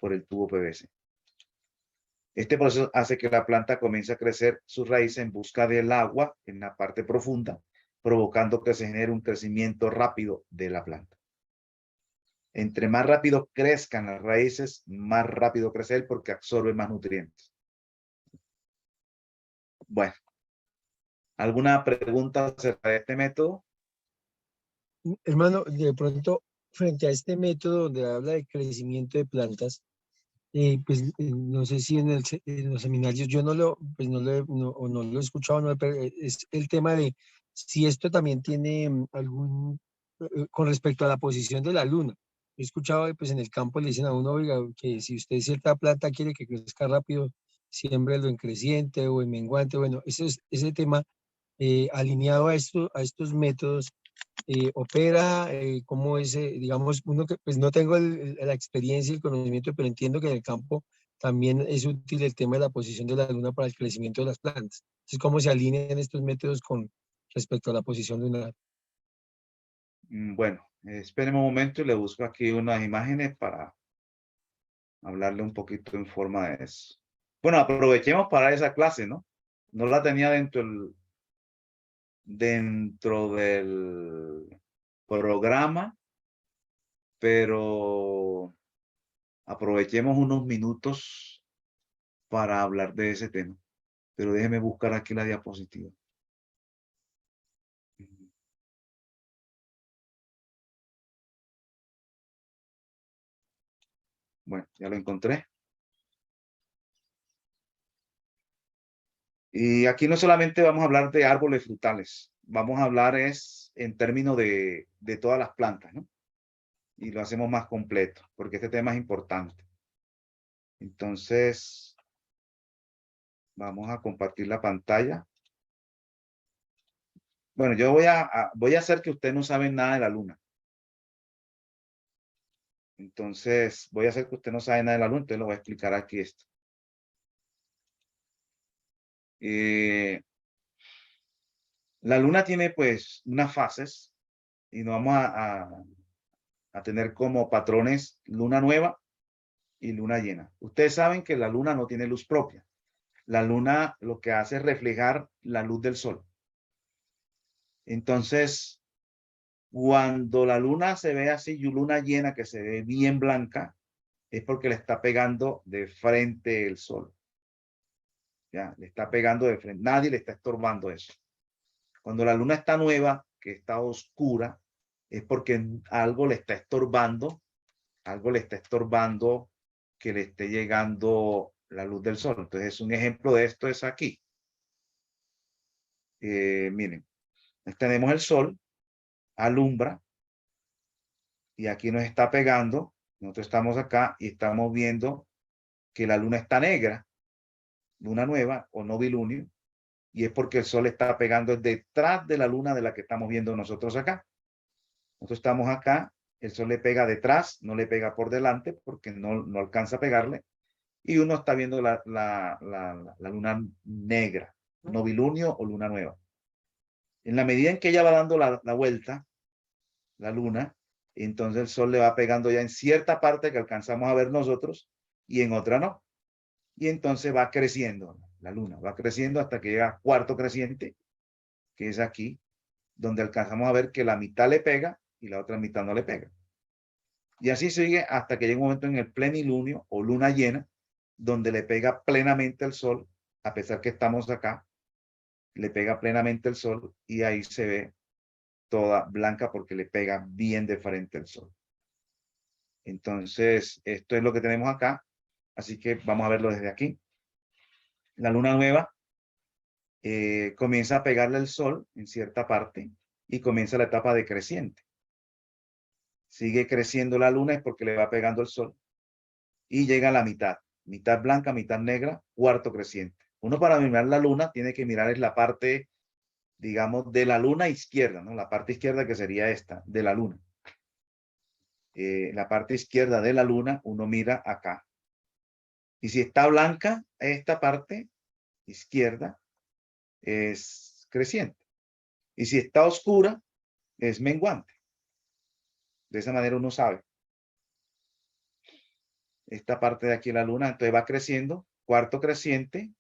[SPEAKER 2] por el tubo PVC. Este proceso hace que la planta comience a crecer sus raíces en busca del agua en la parte profunda, provocando que se genere un crecimiento rápido de la planta. Entre más rápido crezcan las raíces, más rápido crece él porque absorbe más nutrientes. Bueno, ¿alguna pregunta acerca de este método?
[SPEAKER 3] Hermano, de pronto, frente a este método donde habla de crecimiento de plantas, pues no sé si en los seminarios yo pues no lo he escuchado, pero es el tema de si esto también tiene con respecto a la posición de la luna. He escuchado, pues en el campo le dicen a uno, oiga, que si usted cierta planta quiere que crezca rápido, siémbrelo en creciente o en menguante. Bueno, ese tema alineado a estos métodos opera, cómo es, digamos, uno que pues no tengo la experiencia y el conocimiento, pero entiendo que en el campo también es útil el tema de la posición de la luna para el crecimiento de las plantas. Entonces, ¿cómo se alinean estos métodos con respecto a la posición lunar?
[SPEAKER 2] Bueno, espéreme un momento y le busco aquí unas imágenes para hablarle un poquito en forma de eso. Bueno, aprovechemos para esa clase, ¿no? No la tenía dentro del programa, pero aprovechemos unos minutos para hablar de ese tema. Pero déjeme buscar aquí la diapositiva. Bueno, ya lo encontré. Y aquí no solamente vamos a hablar de árboles frutales, vamos a hablar en términos de todas las plantas, ¿no? Y lo hacemos más completo, porque este tema es importante. Entonces, vamos a compartir la pantalla. Bueno, yo voy a hacer que ustedes no saben nada de la luna. Entonces, voy a hacer que usted no sabe nada de la luna, entonces lo voy a explicar aquí esto. La luna tiene pues unas fases y nos vamos a tener como patrones luna nueva y luna llena. Ustedes saben que la luna no tiene luz propia. La luna lo que hace es reflejar la luz del sol. Entonces, cuando la luna se ve así, y luna llena que se ve bien blanca, es porque le está pegando de frente el sol. Ya, le está pegando de frente. Nadie le está estorbando eso. Cuando la luna está nueva, que está oscura, es porque algo le está estorbando que le esté llegando la luz del sol. Entonces, un ejemplo de esto es aquí. Miren, tenemos el sol, alumbra, y aquí nos está pegando. Nosotros estamos acá y estamos viendo que la luna está negra, luna nueva o novilunio, y es porque el sol está pegando detrás de la luna de la que estamos viendo nosotros acá. Nosotros estamos acá, el sol le pega detrás, no le pega por delante porque no alcanza a pegarle, y uno está viendo la luna negra, novilunio o luna nueva. En la medida en que ella va dando la vuelta, la luna, entonces el sol le va pegando ya en cierta parte que alcanzamos a ver nosotros y en otra no. Y entonces va creciendo, la luna va creciendo hasta que llega a cuarto creciente, que es aquí, donde alcanzamos a ver que la mitad le pega y la otra mitad no le pega. Y así sigue hasta que llega un momento en el plenilunio o luna llena, donde le pega plenamente el sol, a pesar que estamos acá, le pega plenamente el sol y ahí se ve toda blanca porque le pega bien de frente el sol. Entonces, esto es lo que tenemos acá. Así que vamos a verlo desde aquí. La luna nueva comienza a pegarle el sol en cierta parte y comienza la etapa decreciente. Sigue creciendo la luna es porque le va pegando el sol y llega a la mitad. Mitad blanca, mitad negra, cuarto creciente. Uno para mirar la luna tiene que mirar es la parte, digamos, de la luna izquierda, ¿no? La parte izquierda que sería esta, de la luna. La parte izquierda de la luna, uno mira acá. Y si está blanca, esta parte izquierda es creciente. Y si está oscura, es menguante. De esa manera uno sabe. Esta parte de aquí de la luna, entonces va creciendo. Cuarto creciente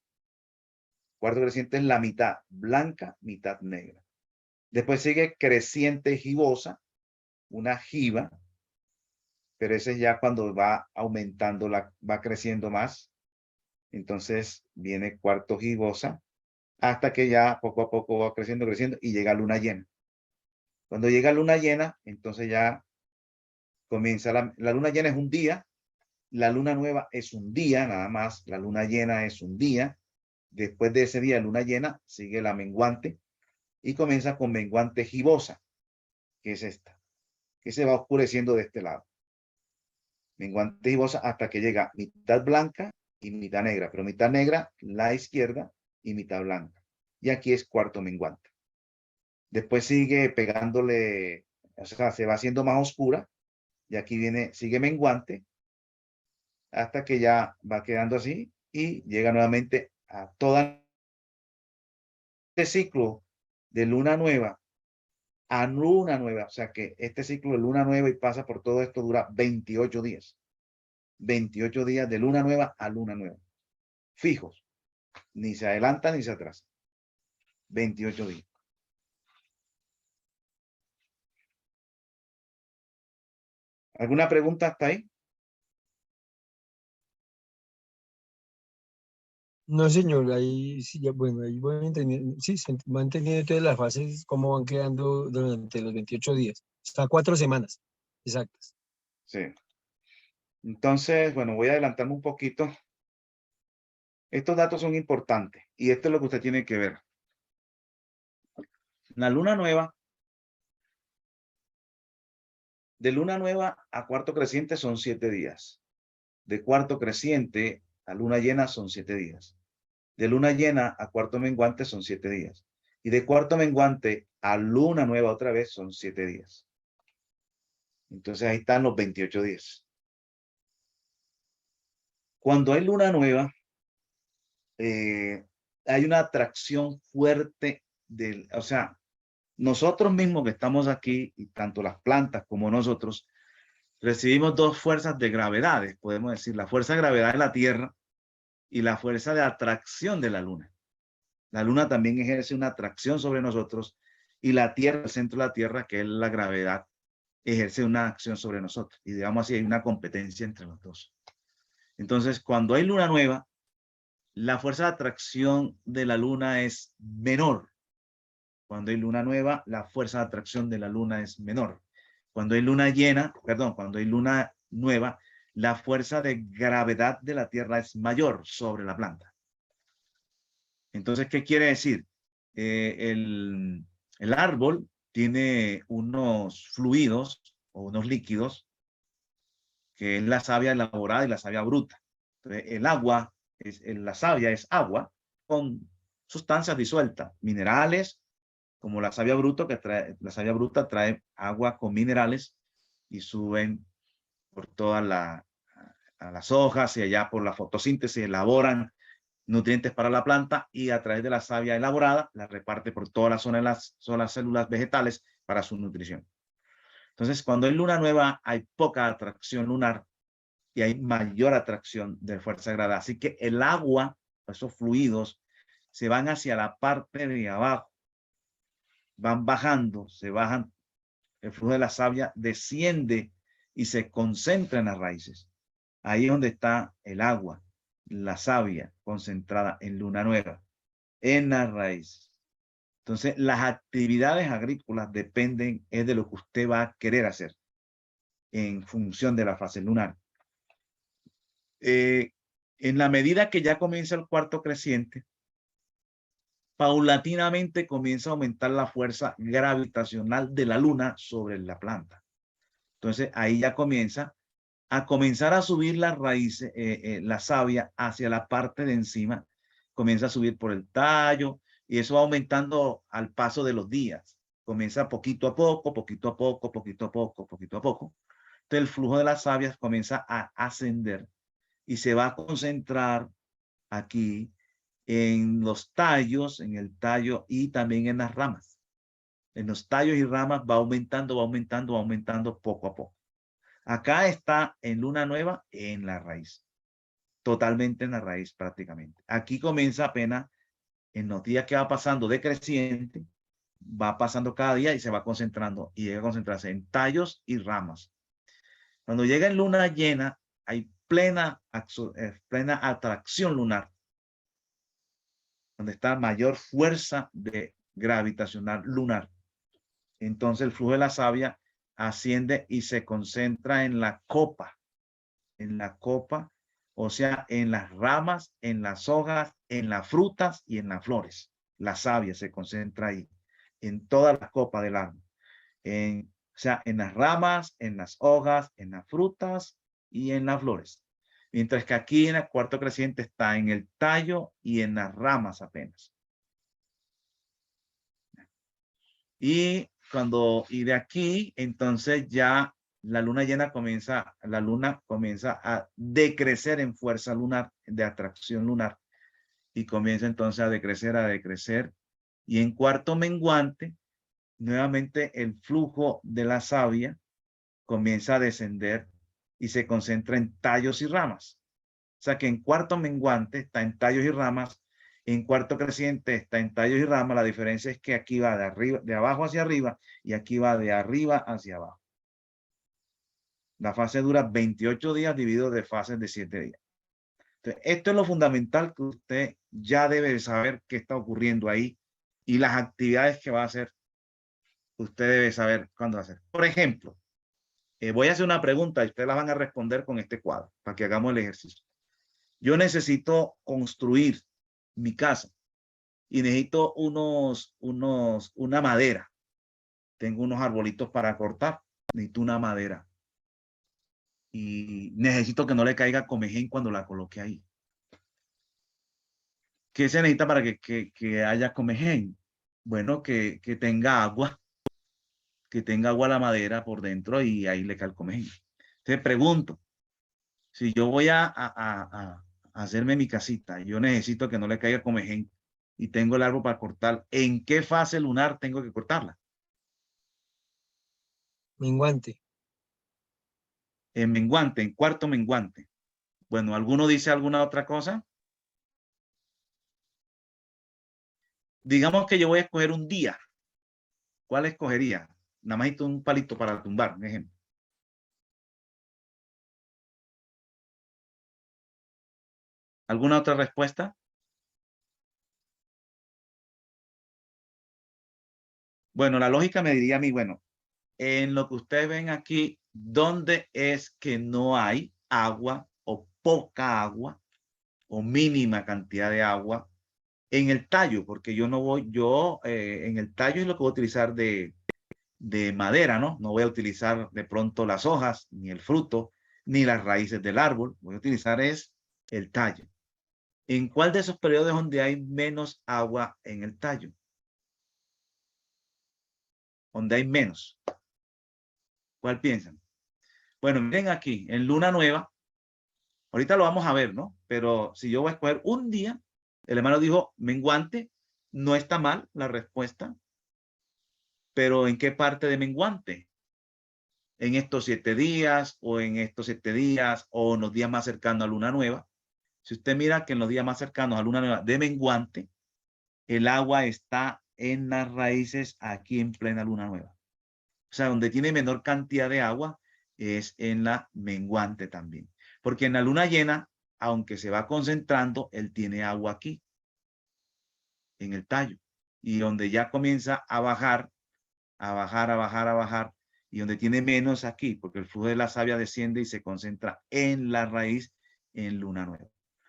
[SPEAKER 2] es la mitad blanca, mitad negra. Después sigue creciente gibosa, una jiba, pero ese es ya cuando va aumentando, va creciendo más. Entonces viene cuarto gibosa, hasta que ya poco a poco va creciendo y llega a luna llena. Cuando llega luna llena, entonces ya comienza la luna llena es un día, la luna nueva es un día nada más, la luna llena es un día. Después de ese día, luna llena, sigue la menguante y comienza con menguante gibosa, que es esta, que se va oscureciendo de este lado. Menguante gibosa hasta que llega mitad blanca y mitad negra, pero mitad negra la izquierda y mitad blanca. Y aquí es cuarto menguante. Después sigue pegándole, o sea, se va haciendo más oscura y aquí sigue menguante hasta que ya va quedando así y llega nuevamente a todo este ciclo de luna nueva a luna nueva. O sea que este ciclo de luna nueva y pasa por todo esto dura 28 días. 28 días de luna nueva a luna nueva. Fijos. Ni se adelanta ni se atrasa. 28 días. ¿Alguna pregunta hasta ahí?
[SPEAKER 3] No, señor, ahí sí, ya, bueno, ahí voy entendiendo, sí, se va entendiendo todas las fases, cómo van quedando durante los 28 días, hasta 4 semanas exactas.
[SPEAKER 2] Sí. Entonces, bueno, voy a adelantarme un poquito. Estos datos son importantes y esto es lo que usted tiene que ver. La luna nueva, de luna nueva a cuarto creciente son 7 días. De cuarto creciente a luna llena son 7 días. De luna llena a cuarto menguante son 7 días. Y de cuarto menguante a luna nueva otra vez son 7 días. Entonces ahí están los 28 días. Cuando hay luna nueva, hay una atracción fuerte o sea, nosotros mismos que estamos aquí, y tanto las plantas como nosotros, recibimos dos fuerzas de gravedades, podemos decir, la fuerza de gravedad de la Tierra y la fuerza de atracción de la Luna. La Luna también ejerce una atracción sobre nosotros y la Tierra, el centro de la Tierra, que es la gravedad, ejerce una acción sobre nosotros. Y digamos así, hay una competencia entre los dos. Entonces, cuando hay luna nueva, la fuerza de atracción de la Luna es menor. Cuando hay luna nueva, la fuerza de atracción de la Luna es menor. Cuando hay luna llena, perdón, cuando hay luna nueva, la fuerza de gravedad de la Tierra es mayor sobre la planta. Entonces, ¿qué quiere decir? El árbol tiene unos fluidos o unos líquidos, que es la savia elaborada y la savia bruta. Entonces, el agua, la savia es agua con sustancias disueltas, minerales, como la savia bruta, la savia bruta trae agua con minerales y suben por todas las hojas y allá por la fotosíntesis elaboran nutrientes para la planta y a través de la savia elaborada la reparte por toda la zona de las células vegetales para su nutrición. Entonces, cuando hay luna nueva, hay poca atracción lunar y hay mayor atracción de fuerza gravedad. Así que el agua, esos fluidos, se van hacia la parte de abajo, van bajando, se bajan, el flujo de la savia desciende y se concentra en las raíces. Ahí es donde está el agua, la savia concentrada en luna nueva, en las raíces. Entonces, las actividades agrícolas dependen de lo que usted va a querer hacer. en función de la fase lunar. En la medida que ya comienza el cuarto creciente, paulatinamente comienza a aumentar la fuerza gravitacional de la luna sobre la planta. Entonces ahí ya comienza a subir las raíces, la savia hacia la parte de encima, comienza a subir por el tallo y eso va aumentando al paso de los días. Comienza poquito a poco, poquito a poco, poquito a poco, poquito a poco. Entonces el flujo de las savias comienza a ascender y se va a concentrar aquí en los tallos, en el tallo y también en las ramas. En los tallos y ramas va aumentando, va aumentando, va aumentando poco a poco. Acá está en luna nueva en la raíz, totalmente en la raíz prácticamente. Aquí comienza apenas en los días que va pasando decreciente, va pasando cada día y se va concentrando y llega a concentrarse en tallos y ramas. Cuando llega en luna llena, hay plena atracción lunar, donde está mayor fuerza gravitacional lunar. Entonces el flujo de la savia asciende y se concentra en la copa, o sea, en las ramas, en las hojas, en las frutas y en las flores. La savia se concentra ahí, en toda la copa del árbol. O sea, en las ramas, en las hojas, en las frutas y en las flores. Mientras que aquí en el cuarto creciente está en el tallo y en las ramas apenas. Y de aquí, entonces ya la luna comienza a decrecer en fuerza lunar, de atracción lunar. Y comienza entonces a decrecer. Y en cuarto menguante, nuevamente el flujo de la savia comienza a descender y se concentra en tallos y ramas. O sea que en cuarto menguante está en tallos y ramas, en cuarto creciente está en tallos y ramas. La diferencia es que aquí va de abajo hacia arriba y aquí va de arriba hacia abajo. La fase dura 28 días dividido de fases de 7 días. Entonces, esto es lo fundamental que usted ya debe saber qué está ocurriendo ahí y las actividades que va a hacer. Usted debe saber cuándo va a hacer. Por ejemplo, voy a hacer una pregunta y ustedes la van a responder con este cuadro para que hagamos el ejercicio. Yo necesito construir mi casa y necesito una madera. Tengo unos arbolitos para cortar. Necesito una madera. Y necesito que no le caiga comején cuando la coloque ahí. ¿Qué se necesita para que haya comején? Bueno, que tenga agua. Que tenga agua la madera por dentro y ahí le cae el comején. Te pregunto, si yo voy a hacerme mi casita y yo necesito que no le caiga comején y tengo el árbol para cortar, ¿en qué fase lunar tengo que cortarla?
[SPEAKER 3] Menguante.
[SPEAKER 2] En menguante, en cuarto menguante. Bueno, ¿alguno dice alguna otra cosa? Digamos que yo voy a escoger un día. ¿Cuál escogería? Nada más un palito para tumbar, un ejemplo. ¿Alguna otra respuesta? Bueno, la lógica me diría a mí, bueno, en lo que ustedes ven aquí, ¿dónde es que no hay agua o poca agua o mínima cantidad de agua? En el tallo, porque yo no voy, en el tallo es lo que voy a utilizar de madera, ¿no? No voy a utilizar de pronto las hojas, ni el fruto, ni las raíces del árbol. Voy a utilizar es el tallo. ¿En cuál de esos periodos donde hay menos agua en el tallo? Donde hay menos. ¿Cuál piensan? Bueno, miren aquí, en luna nueva, ahorita lo vamos a ver, ¿no? Pero si yo voy a escoger un día, el hermano dijo menguante, no está mal la respuesta, pero ¿en qué parte de menguante? ¿En estos 7 días o en estos 7 días o en los días más cercanos a luna nueva? Si usted mira que en los días más cercanos a luna nueva de menguante, el agua está en las raíces aquí en plena luna nueva. O sea, donde tiene menor cantidad de agua es en la menguante también. Porque en la luna llena, aunque se va concentrando, él tiene agua aquí, en el tallo. Y donde ya comienza a bajar, a bajar, a bajar, a bajar, y donde tiene menos aquí, porque el flujo de la savia desciende y se concentra en la raíz en luna nueva.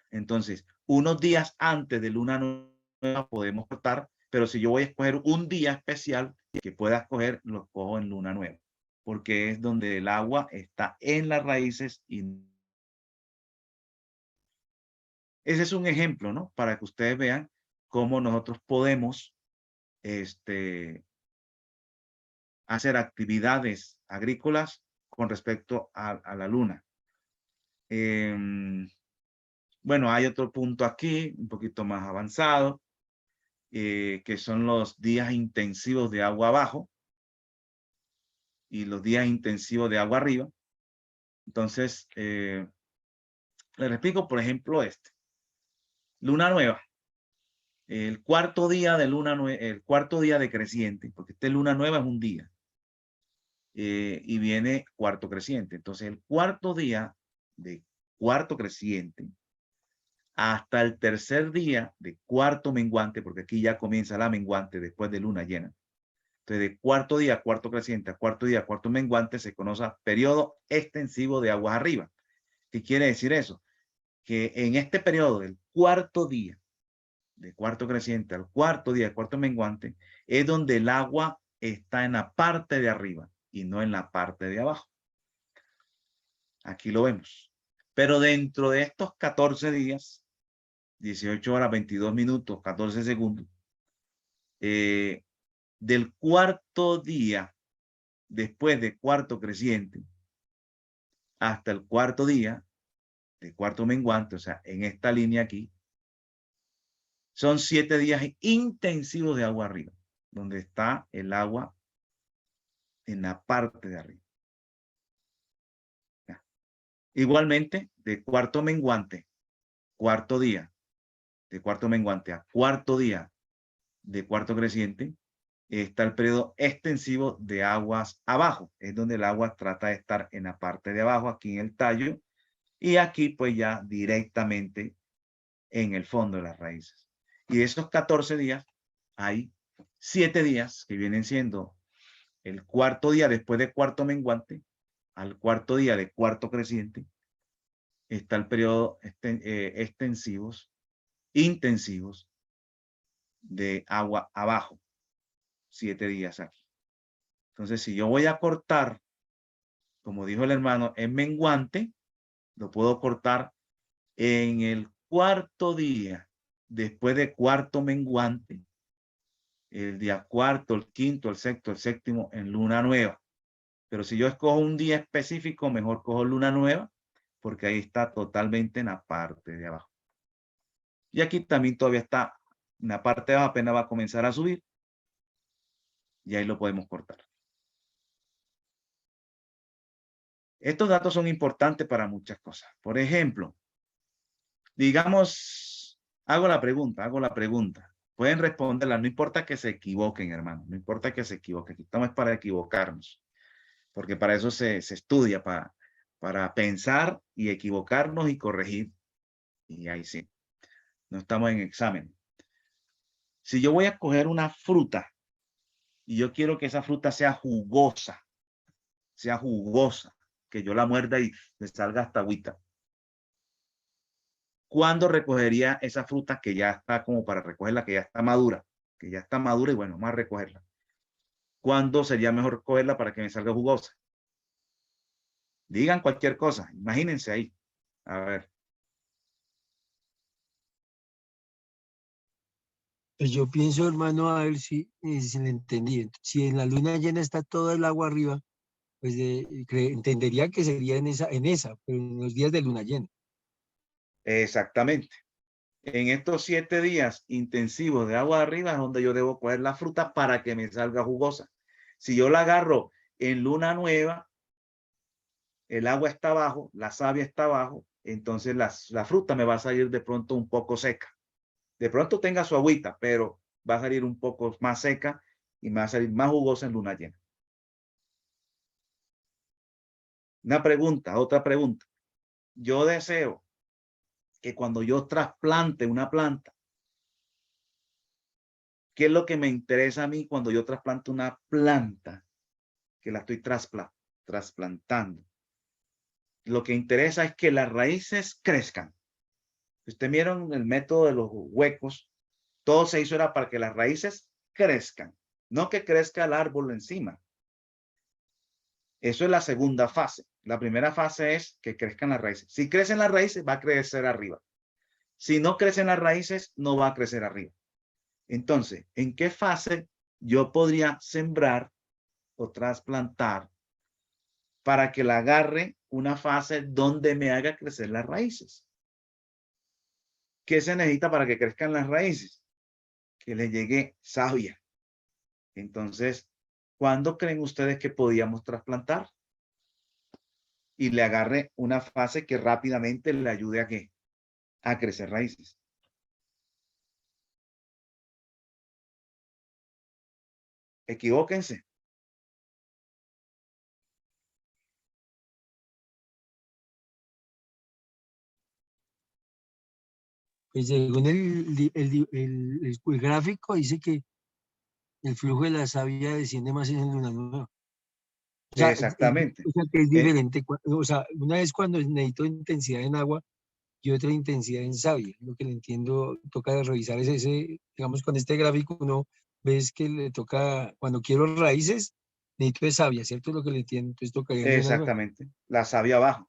[SPEAKER 2] Entonces, unos días antes de luna nueva podemos cortar, pero si yo voy a escoger un día especial que pueda escoger, lo cojo en luna nueva, porque es donde el agua está en las raíces y ese es un ejemplo, ¿no? Para que ustedes vean cómo nosotros podemos hacer actividades agrícolas con respecto a la luna. Bueno, hay otro punto aquí, un poquito más avanzado, que son los días intensivos de agua abajo y los días intensivos de agua arriba. Entonces, les explico, por ejemplo, luna nueva. El cuarto día de luna nueva, el cuarto día de creciente, porque luna nueva es un día. Y viene cuarto creciente. Entonces, el cuarto día de cuarto creciente hasta el tercer día de cuarto menguante, porque aquí ya comienza la menguante después de luna llena. Entonces, de cuarto día, cuarto creciente, a cuarto día, cuarto menguante, se conoce periodo extensivo de aguas arriba. ¿Qué quiere decir eso? Que en este periodo del cuarto día, de cuarto creciente al cuarto día, cuarto menguante, es donde el agua está en la parte de arriba y no en la parte de abajo. Aquí lo vemos. Pero dentro de estos 14 días, 18 horas, 22 minutos, 14 segundos, del cuarto día, después de cuarto creciente, hasta el cuarto día, de cuarto menguante, o sea, en esta línea aquí, son 7 días intensivos de agua arriba, donde está el agua en la parte de arriba. Ya. Igualmente, de cuarto menguante, cuarto día, de cuarto menguante a cuarto día de cuarto creciente, está el periodo extensivo de aguas abajo. Es donde el agua trata de estar en la parte de abajo, aquí en el tallo, y aquí pues ya directamente en el fondo de las raíces. Y de esos 14 días, hay 7 días que vienen siendo el cuarto día después de cuarto menguante al cuarto día de cuarto creciente, está el periodo intensivos de agua abajo, 7 días aquí. Entonces, si yo voy a cortar, como dijo el hermano, en menguante, lo puedo cortar en el cuarto día, después de cuarto menguante, el día cuarto, el quinto, el sexto, el séptimo, en luna nueva. Pero si yo escojo un día específico, mejor cojo luna nueva, porque ahí está totalmente en la parte de abajo. Y aquí también todavía está en la parte de abajo, apenas va a comenzar a subir. Y ahí lo podemos cortar. Estos datos son importantes para muchas cosas. Por ejemplo, digamos, hago la pregunta. Pueden responderla, no importa que se equivoquen, hermano, no importa que se equivoquen. Aquí estamos para equivocarnos, porque para eso se estudia, para pensar y equivocarnos y corregir. Y ahí sí, no estamos en examen. Si yo voy a coger una fruta y yo quiero que esa fruta sea jugosa, que yo la muerda y me salga hasta agüita. ¿Cuándo recogería esa fruta que ya está como para recogerla, que ya está madura? Que ya está madura y bueno, vamos a recogerla. ¿Cuándo sería mejor cogerla para que me salga jugosa? Digan cualquier cosa, imagínense ahí. A ver.
[SPEAKER 3] Pues yo pienso, hermano, a ver si le entendí. Si en la luna llena está todo el agua arriba, pues entendería que sería pero en los días de luna llena.
[SPEAKER 2] Exactamente. En estos 7 días intensivos de agua arriba es donde yo debo coger la fruta para que me salga jugosa. Si yo la agarro en luna nueva, el agua está abajo, la savia está abajo, entonces la fruta me va a salir de pronto un poco seca. De pronto tenga su agüita, pero va a salir un poco más seca y me va a salir más jugosa en luna llena. Otra pregunta. Yo deseo que cuando yo trasplante una planta, ¿qué es lo que me interesa a mí cuando yo trasplanto una planta? que la estoy trasplantando. Lo que interesa es que las raíces crezcan. Ustedes vieron el método de los huecos. Todo se hizo era para que las raíces crezcan, no que crezca el árbol encima. Eso es la segunda fase. La primera fase es que crezcan las raíces. Si crecen las raíces, va a crecer arriba. Si no crecen las raíces, no va a crecer arriba. Entonces, ¿en qué fase yo podría sembrar o trasplantar para que la agarre una fase donde me haga crecer las raíces? ¿Qué se necesita para que crezcan las raíces? Que le llegue savia. Entonces, ¿cuándo creen ustedes que podíamos trasplantar? Y le agarre una fase que rápidamente le ayude a ¿qué? A crecer raíces. Equivóquense.
[SPEAKER 3] Pues según el gráfico dice que el flujo de la savia desciende más en luna nueva. O sea,
[SPEAKER 2] Exactamente.
[SPEAKER 3] o sea, que es diferente. O sea, una vez cuando necesito intensidad en agua y otra intensidad en savia. Lo que le entiendo, toca revisar es ese, digamos, con este gráfico uno ves que le toca, cuando quiero raíces, necesito de savia, ¿cierto? Es lo que le entiendo. Entonces tocaría en luna nueva.
[SPEAKER 2] Exactamente. La savia baja.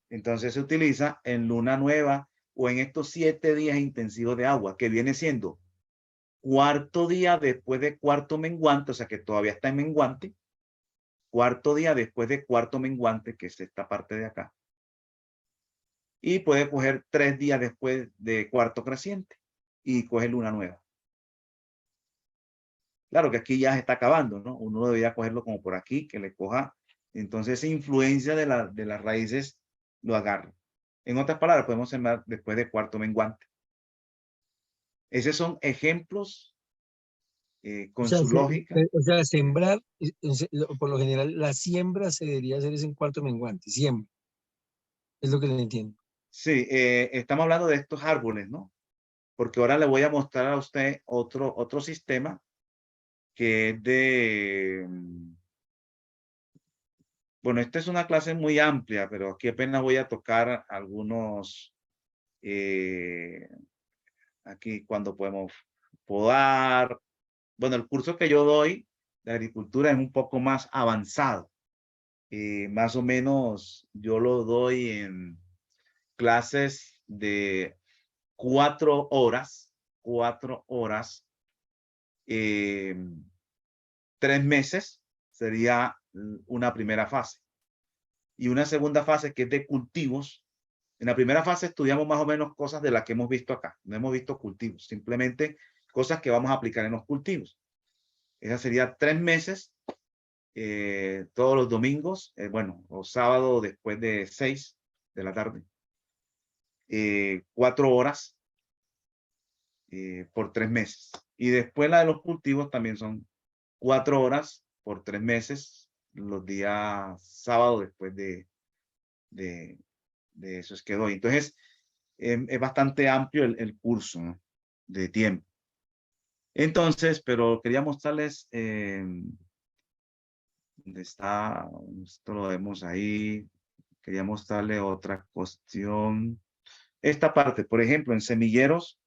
[SPEAKER 2] Entonces se utiliza en luna nueva o en estos 7 días intensivos de agua, que viene siendo cuarto día después de cuarto menguante, o sea que todavía está en menguante, cuarto día después de cuarto menguante, que es esta parte de acá, y puede coger 3 días después de cuarto creciente y coge luna nueva. Claro que aquí ya se está acabando, ¿no? Uno debería cogerlo como por aquí, que le coja, entonces esa influencia de las raíces lo agarra. En otras palabras, podemos sembrar después de cuarto menguante. Esos son ejemplos
[SPEAKER 3] O
[SPEAKER 2] con
[SPEAKER 3] sea,
[SPEAKER 2] su lógica.
[SPEAKER 3] o sea, sembrar, por lo general, la siembra se debería hacer es en cuarto menguante, siembra. Es lo que le entiendo.
[SPEAKER 2] Sí, estamos hablando de estos árboles, ¿no? Porque ahora le voy a mostrar a usted otro sistema que es de... Bueno, esta es una clase muy amplia, pero aquí apenas voy a tocar algunos... aquí cuando podemos podar. Bueno, el curso que yo doy de agricultura es un poco más avanzado. Más o menos yo lo doy en clases de 4 horas, 3 meses sería una primera fase. Y una segunda fase que es de cultivos. En la primera fase estudiamos más o menos cosas de las que hemos visto acá. No hemos visto cultivos, simplemente cosas que vamos a aplicar en los cultivos. Esa sería 3 meses, todos los domingos, bueno, o sábado después de 6 de la tarde. 4 horas por 3 meses. Y después la de los cultivos también son 4 horas por 3 meses, los días sábado después de eso es que doy. Entonces, es bastante amplio el curso, ¿no? De tiempo. Entonces, pero quería mostrarles dónde está, esto lo vemos ahí. Quería mostrarle otra cuestión. Esta parte, por ejemplo, en semilleros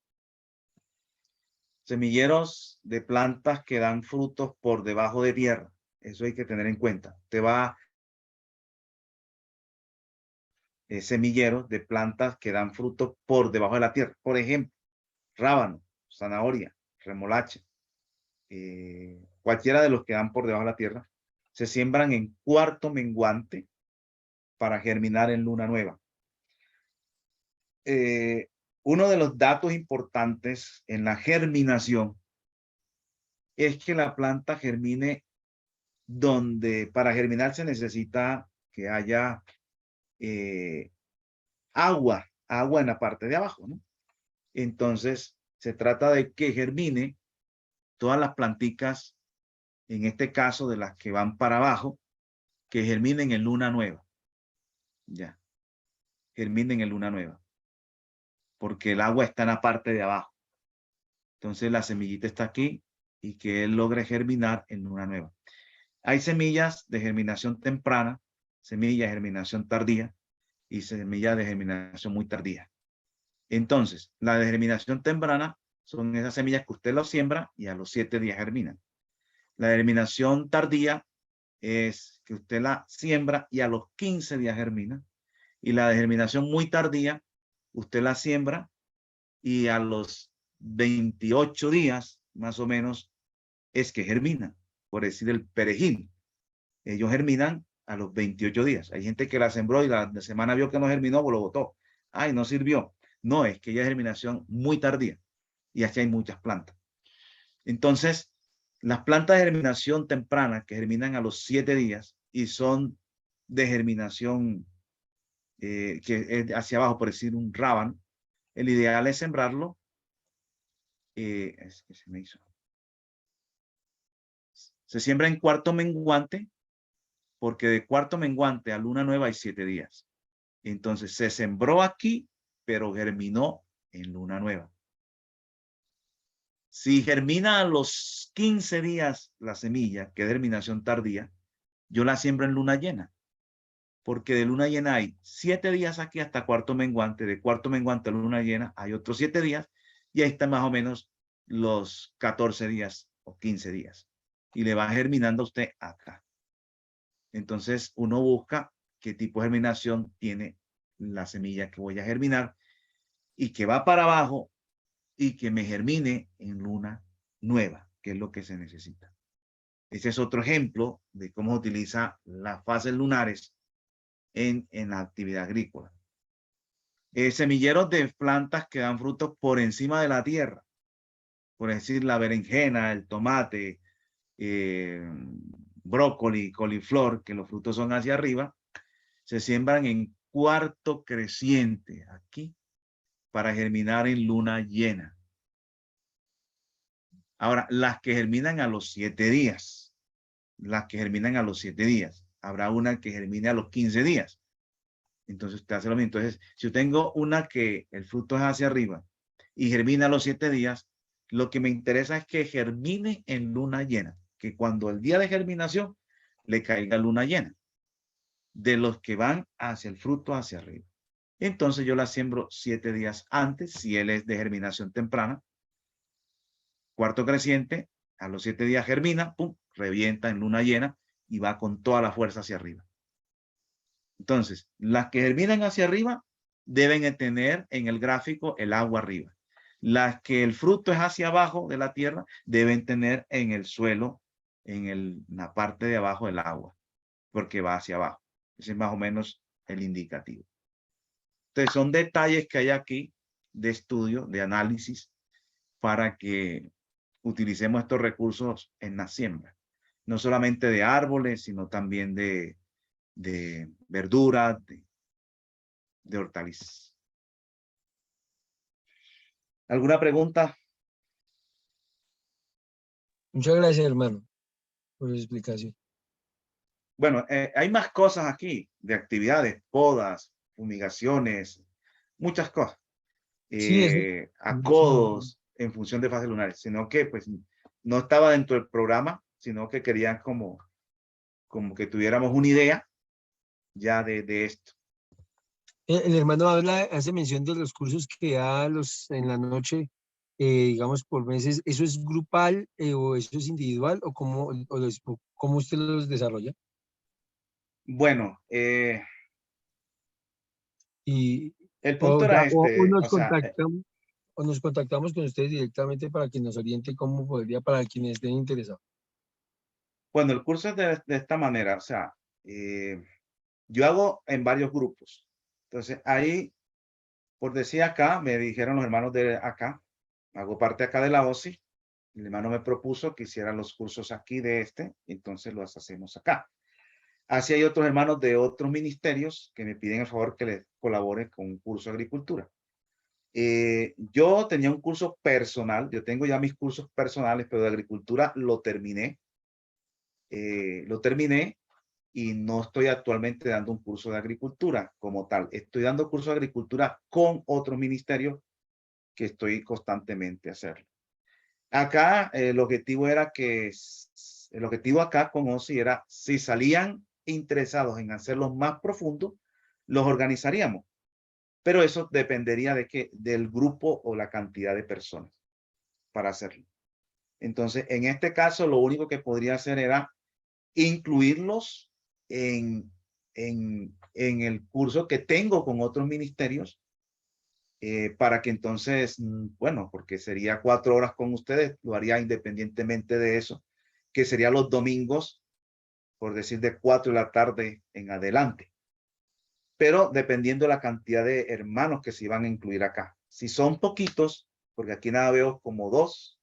[SPEAKER 2] de plantas que dan frutos por debajo de tierra. Eso hay que tener en cuenta. Te va semilleros de plantas que dan frutos por debajo de la tierra. Por ejemplo, rábano, zanahoria, remolacha, cualquiera de los que dan por debajo de la tierra, se siembran en cuarto menguante para germinar en luna nueva. Uno de los datos importantes en la germinación es que la planta germine donde para germinar se necesita que haya agua en la parte de abajo, ¿no? Entonces, se trata de que germine todas las planticas, en este caso de las que van para abajo, que germinen en luna nueva. Ya, germinen en luna nueva. Porque el agua está en la parte de abajo. Entonces, la semillita está aquí y que él logre germinar en luna nueva. Hay semillas de germinación temprana, semillas de germinación tardía y semillas de germinación muy tardía. Entonces, la de germinación temprana son esas semillas que usted lo siembra y a los 7 días germinan. La germinación tardía es que usted la siembra y a los 15 días germina. Y la de germinación muy tardía, usted la siembra y a los 28 días, más o menos, es que germina. Por decir el perejil. Ellos germinan a los 28 días. Hay gente que la sembró y la semana vio que no germinó, pues lo botó. Ay, no sirvió. No, es que ya es germinación muy tardía. Y aquí hay muchas plantas. Entonces, las plantas de germinación temprana que germinan a los 7 días y son de germinación que es hacia abajo, por decir un rábano, el ideal es sembrarlo. Es que se me hizo. Se siembra en cuarto menguante, porque de cuarto menguante a luna nueva hay 7 días. Entonces se sembró aquí, pero germinó en luna nueva. Si germina a los 15 días la semilla, que es germinación tardía, yo la siembro en luna llena, porque de luna llena hay 7 días aquí hasta cuarto menguante, de cuarto menguante a luna llena hay otros 7 días, y ahí están más o menos los 14 días o 15 días. Y le va germinando a usted acá. Entonces uno busca qué tipo de germinación tiene la semilla que voy a germinar y que va para abajo y que me germine en luna nueva, que es lo que se necesita. Ese es otro ejemplo de cómo se utiliza las fases lunares en la actividad agrícola. Semilleros de plantas que dan frutos por encima de la tierra, por decir la berenjena, el tomate, brócoli, coliflor, que los frutos son hacia arriba, se siembran en cuarto creciente aquí para germinar en luna llena. Ahora, las que germinan a los 7 días, las que germinan a los 7 días, habrá una que germine a los 15 días. Entonces usted hace lo mismo. Entonces, si yo tengo una que el fruto es hacia arriba y germina a los 7 días, lo que me interesa es que germine en luna llena, que cuando el día de germinación le caiga luna llena, de los que van hacia el fruto hacia arriba. Entonces yo la siembro 7 días antes, si él es de germinación temprana. Cuarto creciente, a los 7 días germina, pum, revienta en luna llena y va con toda la fuerza hacia arriba. Entonces, las que germinan hacia arriba deben de tener en el gráfico el agua arriba. Las que el fruto es hacia abajo de la tierra deben tener en el suelo, en la parte de abajo el agua, porque va hacia abajo. Ese es más o menos el indicativo. Entonces, son detalles que hay aquí de estudio, de análisis, para que utilicemos estos recursos en la siembra. No solamente de árboles, sino también de verduras, de hortalizas. ¿Alguna pregunta?
[SPEAKER 3] Muchas gracias, hermano, por su explicación.
[SPEAKER 2] Bueno, hay más cosas aquí de actividades, podas, fumigaciones, muchas cosas.
[SPEAKER 3] Sí, eso.
[SPEAKER 2] Acodos en función de fases lunares, sino que pues no estaba dentro del programa, sino que querían como que tuviéramos una idea ya de esto.
[SPEAKER 3] El hermano hace mención de los cursos que da en la noche, digamos, por meses. ¿Eso es grupal o eso es individual o cómo usted los desarrolla?
[SPEAKER 2] Bueno,
[SPEAKER 3] Y,
[SPEAKER 2] el punto era este, o sea,
[SPEAKER 3] o nos contactamos con ustedes directamente para que nos oriente cómo podría para quienes estén interesados.
[SPEAKER 2] bueno, el curso es de esta manera, o sea, yo hago en varios grupos. Entonces, ahí, por decir acá, me dijeron los hermanos de acá, hago parte acá de la OSI, el hermano me propuso que hicieran los cursos aquí de entonces los hacemos acá. Así hay otros hermanos de otros ministerios que me piden el favor que les colabore con un curso de agricultura. Yo tenía un curso personal, yo tengo ya mis cursos personales, pero de agricultura lo terminé y no estoy actualmente dando un curso de agricultura como tal. Estoy dando curso de agricultura con otros ministerios que estoy constantemente haciendo. Acá el objetivo era que el objetivo acá con OSI era, si salían interesados en hacerlo más profundo, los organizaríamos. Pero eso dependería del grupo o la cantidad de personas para hacerlo. Entonces, en este caso, lo único que podría hacer era incluirlos en el curso que tengo con otros ministerios, para que entonces, bueno, porque sería 4 horas con ustedes, lo haría independientemente de eso, que sería los domingos, por decir de 4 de la tarde en adelante. Pero dependiendo de la cantidad de hermanos que se iban a incluir acá. Si son poquitos, porque aquí nada veo como 2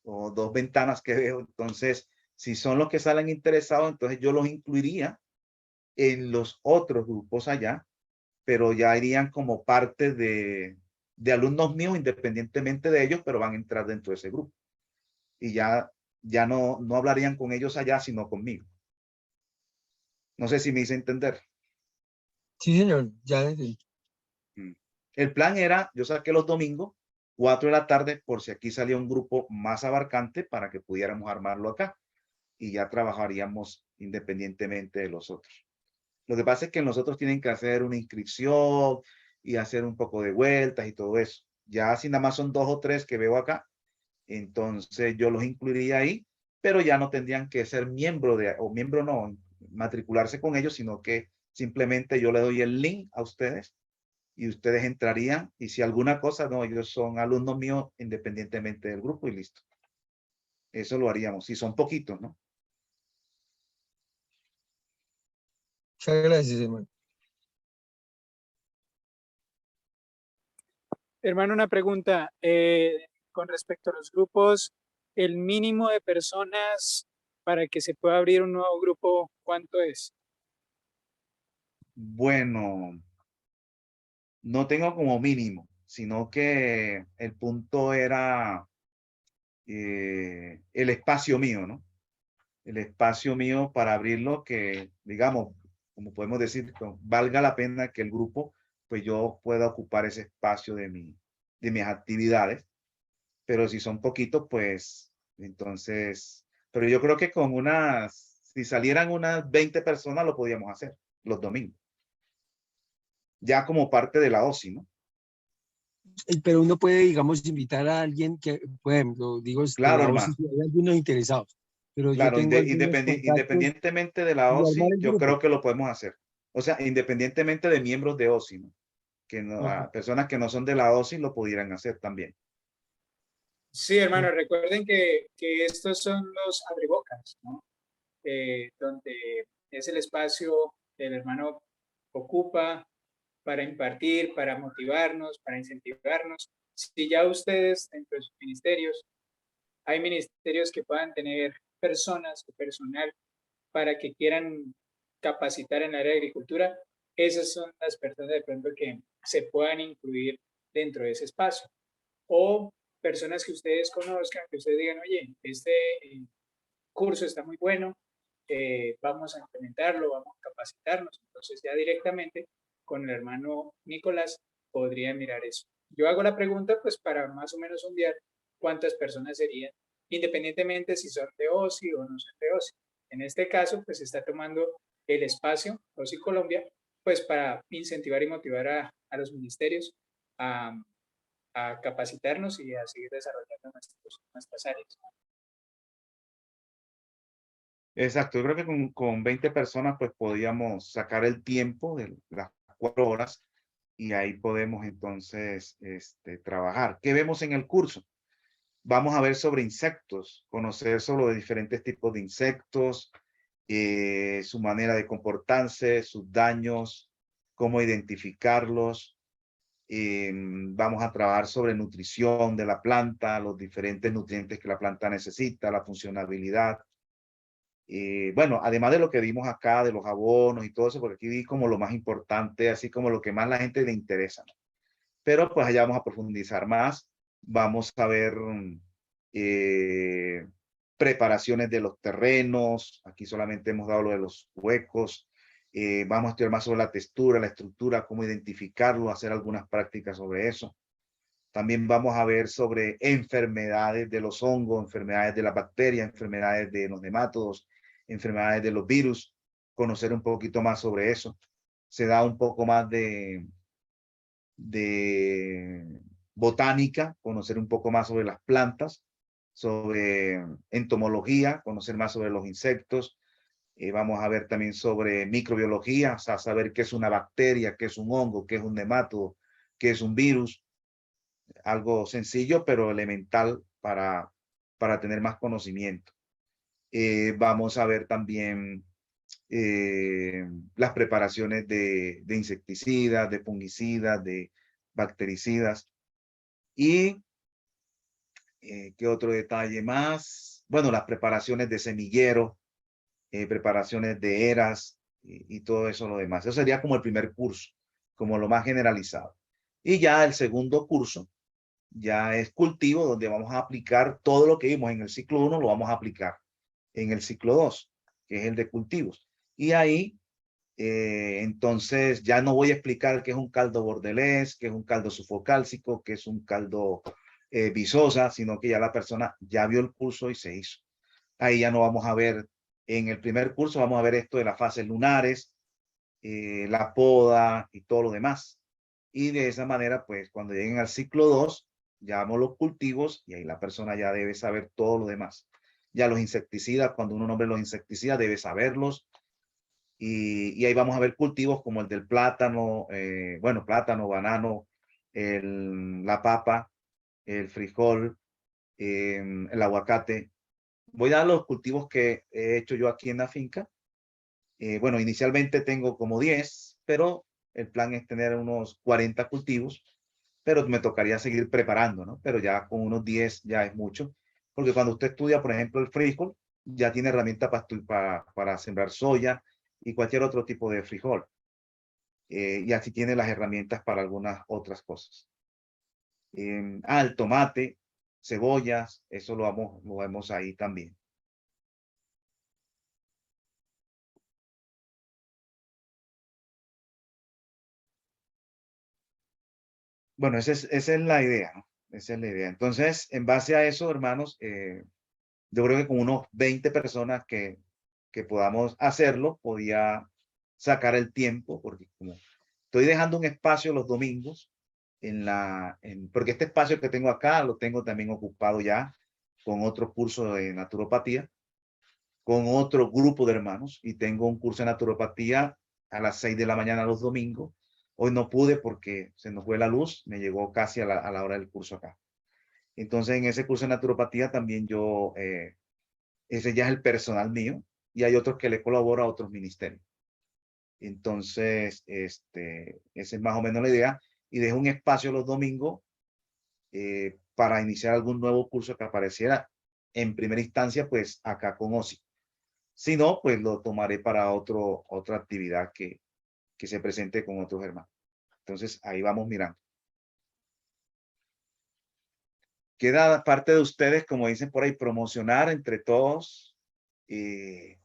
[SPEAKER 2] o 2 ventanas que veo, entonces, si son los que salen interesados, entonces yo los incluiría en los otros grupos allá, pero ya irían como parte de alumnos míos, independientemente de ellos, pero van a entrar dentro de ese grupo. Y ya no hablarían con ellos allá, sino conmigo. No sé si me hice entender.
[SPEAKER 3] Sí, señor, ya entendí.
[SPEAKER 2] El plan era, yo saqué los domingos, 4 de la tarde, por si aquí salía un grupo más abarcante para que pudiéramos armarlo acá. Y ya trabajaríamos independientemente de los otros. Lo que pasa es que nosotros tienen que hacer una inscripción y hacer un poco de vueltas y todo eso. Ya si nada más son 2 o 3 que veo acá, entonces yo los incluiría ahí, pero ya no tendrían que ser miembro no, matricularse con ellos, sino que simplemente yo le doy el link a ustedes y ustedes entrarían, y si alguna cosa, no, ellos son alumnos míos independientemente del grupo y listo. Eso lo haríamos, si son poquitos, ¿no?
[SPEAKER 3] Muchas gracias, hermano.
[SPEAKER 1] Hermano, una pregunta con respecto a los grupos, el mínimo de personas para que se pueda abrir un nuevo grupo, ¿cuánto es?
[SPEAKER 2] Bueno, no tengo como mínimo, sino que el punto era el espacio mío, ¿no? El espacio mío para abrirlo, que digamos, como podemos decir, que valga la pena que el grupo, pues yo pueda ocupar ese espacio de mis actividades, pero si son poquitos, pues entonces, pero yo creo que si salieran unas 20 personas lo podíamos hacer los domingos, ya como parte de la OSI, ¿no?
[SPEAKER 3] Pero uno puede, digamos, invitar a alguien que, por ejemplo, digo, de
[SPEAKER 2] Claro,
[SPEAKER 3] la OSI,
[SPEAKER 2] hermano.
[SPEAKER 3] si hay algunos interesados, pero yo
[SPEAKER 2] Claro,
[SPEAKER 3] tengo algunos contactos
[SPEAKER 2] independientemente de la
[SPEAKER 3] y armar
[SPEAKER 2] OSI,
[SPEAKER 3] el
[SPEAKER 2] yo
[SPEAKER 3] grupo.
[SPEAKER 2] creo que lo podemos hacer. O sea, independientemente de miembros de OSI, ¿no? Que no,
[SPEAKER 3] Ajá.
[SPEAKER 2] personas que no son de la OSI lo pudieran hacer también.
[SPEAKER 1] Sí, hermano, recuerden que estos son los abrebocas, ¿no? Donde es el espacio que el hermano ocupa para impartir, para motivarnos, para incentivarnos. Si ya ustedes dentro de sus ministerios, hay ministerios que puedan tener personas o personal para que quieran capacitar en el área de agricultura, esas son las personas de pronto que se puedan incluir dentro de ese espacio. O personas que ustedes conozcan, que ustedes digan, oye, este curso está muy bueno, vamos a implementarlo, vamos a capacitarnos. Entonces ya directamente con el hermano Nicolás podría mirar eso. Yo hago la pregunta pues para más o menos sondear cuántas personas serían, independientemente si son de OSI o no son de OSI. En este caso, pues está tomando el espacio OSI Colombia, pues para incentivar y motivar a los ministerios a capacitarnos y a seguir desarrollando nuestras áreas.
[SPEAKER 2] Exacto, yo creo que con 20 personas pues podíamos sacar el tiempo de las 4 horas y ahí podemos entonces trabajar. ¿Qué vemos en el curso? Vamos a ver sobre insectos, conocer sobre los diferentes tipos de insectos, su manera de comportarse, sus daños, cómo identificarlos. Vamos a trabajar sobre nutrición de la planta, los diferentes nutrientes que la planta necesita, la funcionalidad. Bueno, además de lo que vimos acá, de los abonos y todo eso, porque aquí vi como lo más importante, así como lo que más a la gente le interesa, ¿no? Pero pues allá vamos a profundizar más. Vamos a ver preparaciones de los terrenos. Aquí solamente hemos dado lo de los huecos. Vamos a estudiar más sobre la textura, la estructura, cómo identificarlo, hacer algunas prácticas sobre eso. También vamos a ver sobre enfermedades de los hongos, enfermedades de las bacterias, enfermedades de los nemátodos, enfermedades de los virus, conocer un poquito más sobre eso. Se da un poco más de botánica, conocer un poco más sobre las plantas, sobre entomología, conocer más sobre los insectos. Vamos a ver también sobre microbiología, o sea, saber qué es una bacteria, qué es un hongo, qué es un nemátodo, qué es un virus. Algo sencillo, pero elemental para tener más conocimiento. Vamos a ver también las preparaciones de insecticidas, de fungicidas, de bactericidas. Y ¿qué otro detalle más? Bueno, las preparaciones de semillero, preparaciones de eras y todo eso lo demás. Eso sería como el primer curso, como lo más generalizado. Y ya el segundo curso ya es cultivo, donde vamos a aplicar todo lo que vimos en el ciclo 1, lo vamos a aplicar en el ciclo 2, que es el de cultivos. Y ahí, entonces, ya no voy a explicar qué es un caldo bordelés, qué es un caldo sufocálcico, qué es un caldo visosa, sino que ya la persona ya vio el curso y se hizo. Ahí ya no vamos a ver, en el primer curso vamos a ver esto de las fases lunares, la poda y todo lo demás. Y de esa manera, pues cuando lleguen al ciclo 2, llamamos los cultivos y ahí la persona ya debe saber todo lo demás. Ya los insecticidas, cuando uno nombre los insecticidas, debe saberlos. Y ahí vamos a ver cultivos como el del plátano, bueno, plátano, banano, la papa, el frijol, el aguacate. Voy a dar los cultivos que he hecho yo aquí en la finca. Bueno, inicialmente tengo como 10, pero el plan es tener unos 40 cultivos, pero me tocaría seguir preparando, ¿no? Pero ya con unos 10 ya es mucho, porque cuando usted estudia, por ejemplo, el frijol, ya tiene herramientas para sembrar soya y cualquier otro tipo de frijol. Y así tiene las herramientas para algunas otras cosas. El tomate, cebollas, eso lo vemos ahí también. Bueno, esa es la idea, ¿no? Esa es la idea. Entonces, en base a eso, hermanos, yo creo que con unos 20 personas que podamos hacerlo, podía sacar el tiempo, porque como estoy dejando un espacio los domingos, porque este espacio que tengo acá lo tengo también ocupado ya con otro curso de naturopatía, con otro grupo de hermanos, y tengo un curso de naturopatía a las 6 de la mañana los domingos. Hoy no pude porque se nos fue la luz, me llegó casi a la hora del curso acá. Entonces, en ese curso de naturopatía también ese ya es el personal mío, y hay otros que le colaboro a otros ministerios. Entonces, esa es más o menos la idea, y dejo un espacio los domingos para iniciar algún nuevo curso que apareciera en primera instancia, pues acá con OSI. Si no, pues lo tomaré para otra actividad que se presente con otros hermanos. Entonces, ahí vamos mirando. Queda parte de ustedes, como dicen por ahí, promocionar entre todos y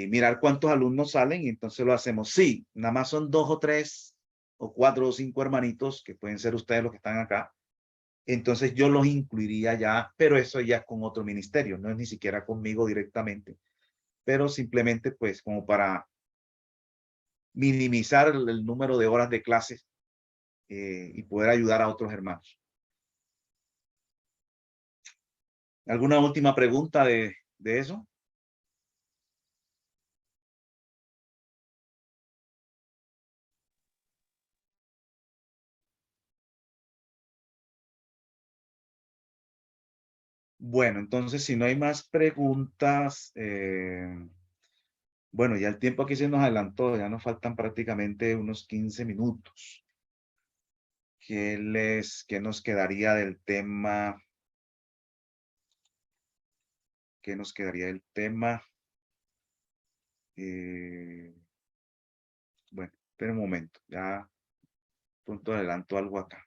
[SPEAKER 2] mirar cuántos alumnos salen y entonces lo hacemos. Sí, nada más son 2 o 3 o 4 o 5 hermanitos que pueden ser ustedes los que están acá. Entonces yo los incluiría ya, pero eso ya es con otro ministerio, no es ni siquiera conmigo directamente, pero simplemente pues como para minimizar el número de horas de clases y poder ayudar a otros hermanos. ¿Alguna última pregunta de eso? Bueno, entonces si no hay más preguntas, bueno, ya el tiempo aquí se nos adelantó, ya nos faltan prácticamente unos 15 minutos. ¿Qué nos quedaría del tema? ¿Qué nos quedaría del tema? Bueno, espera un momento, ya pronto adelanto algo acá.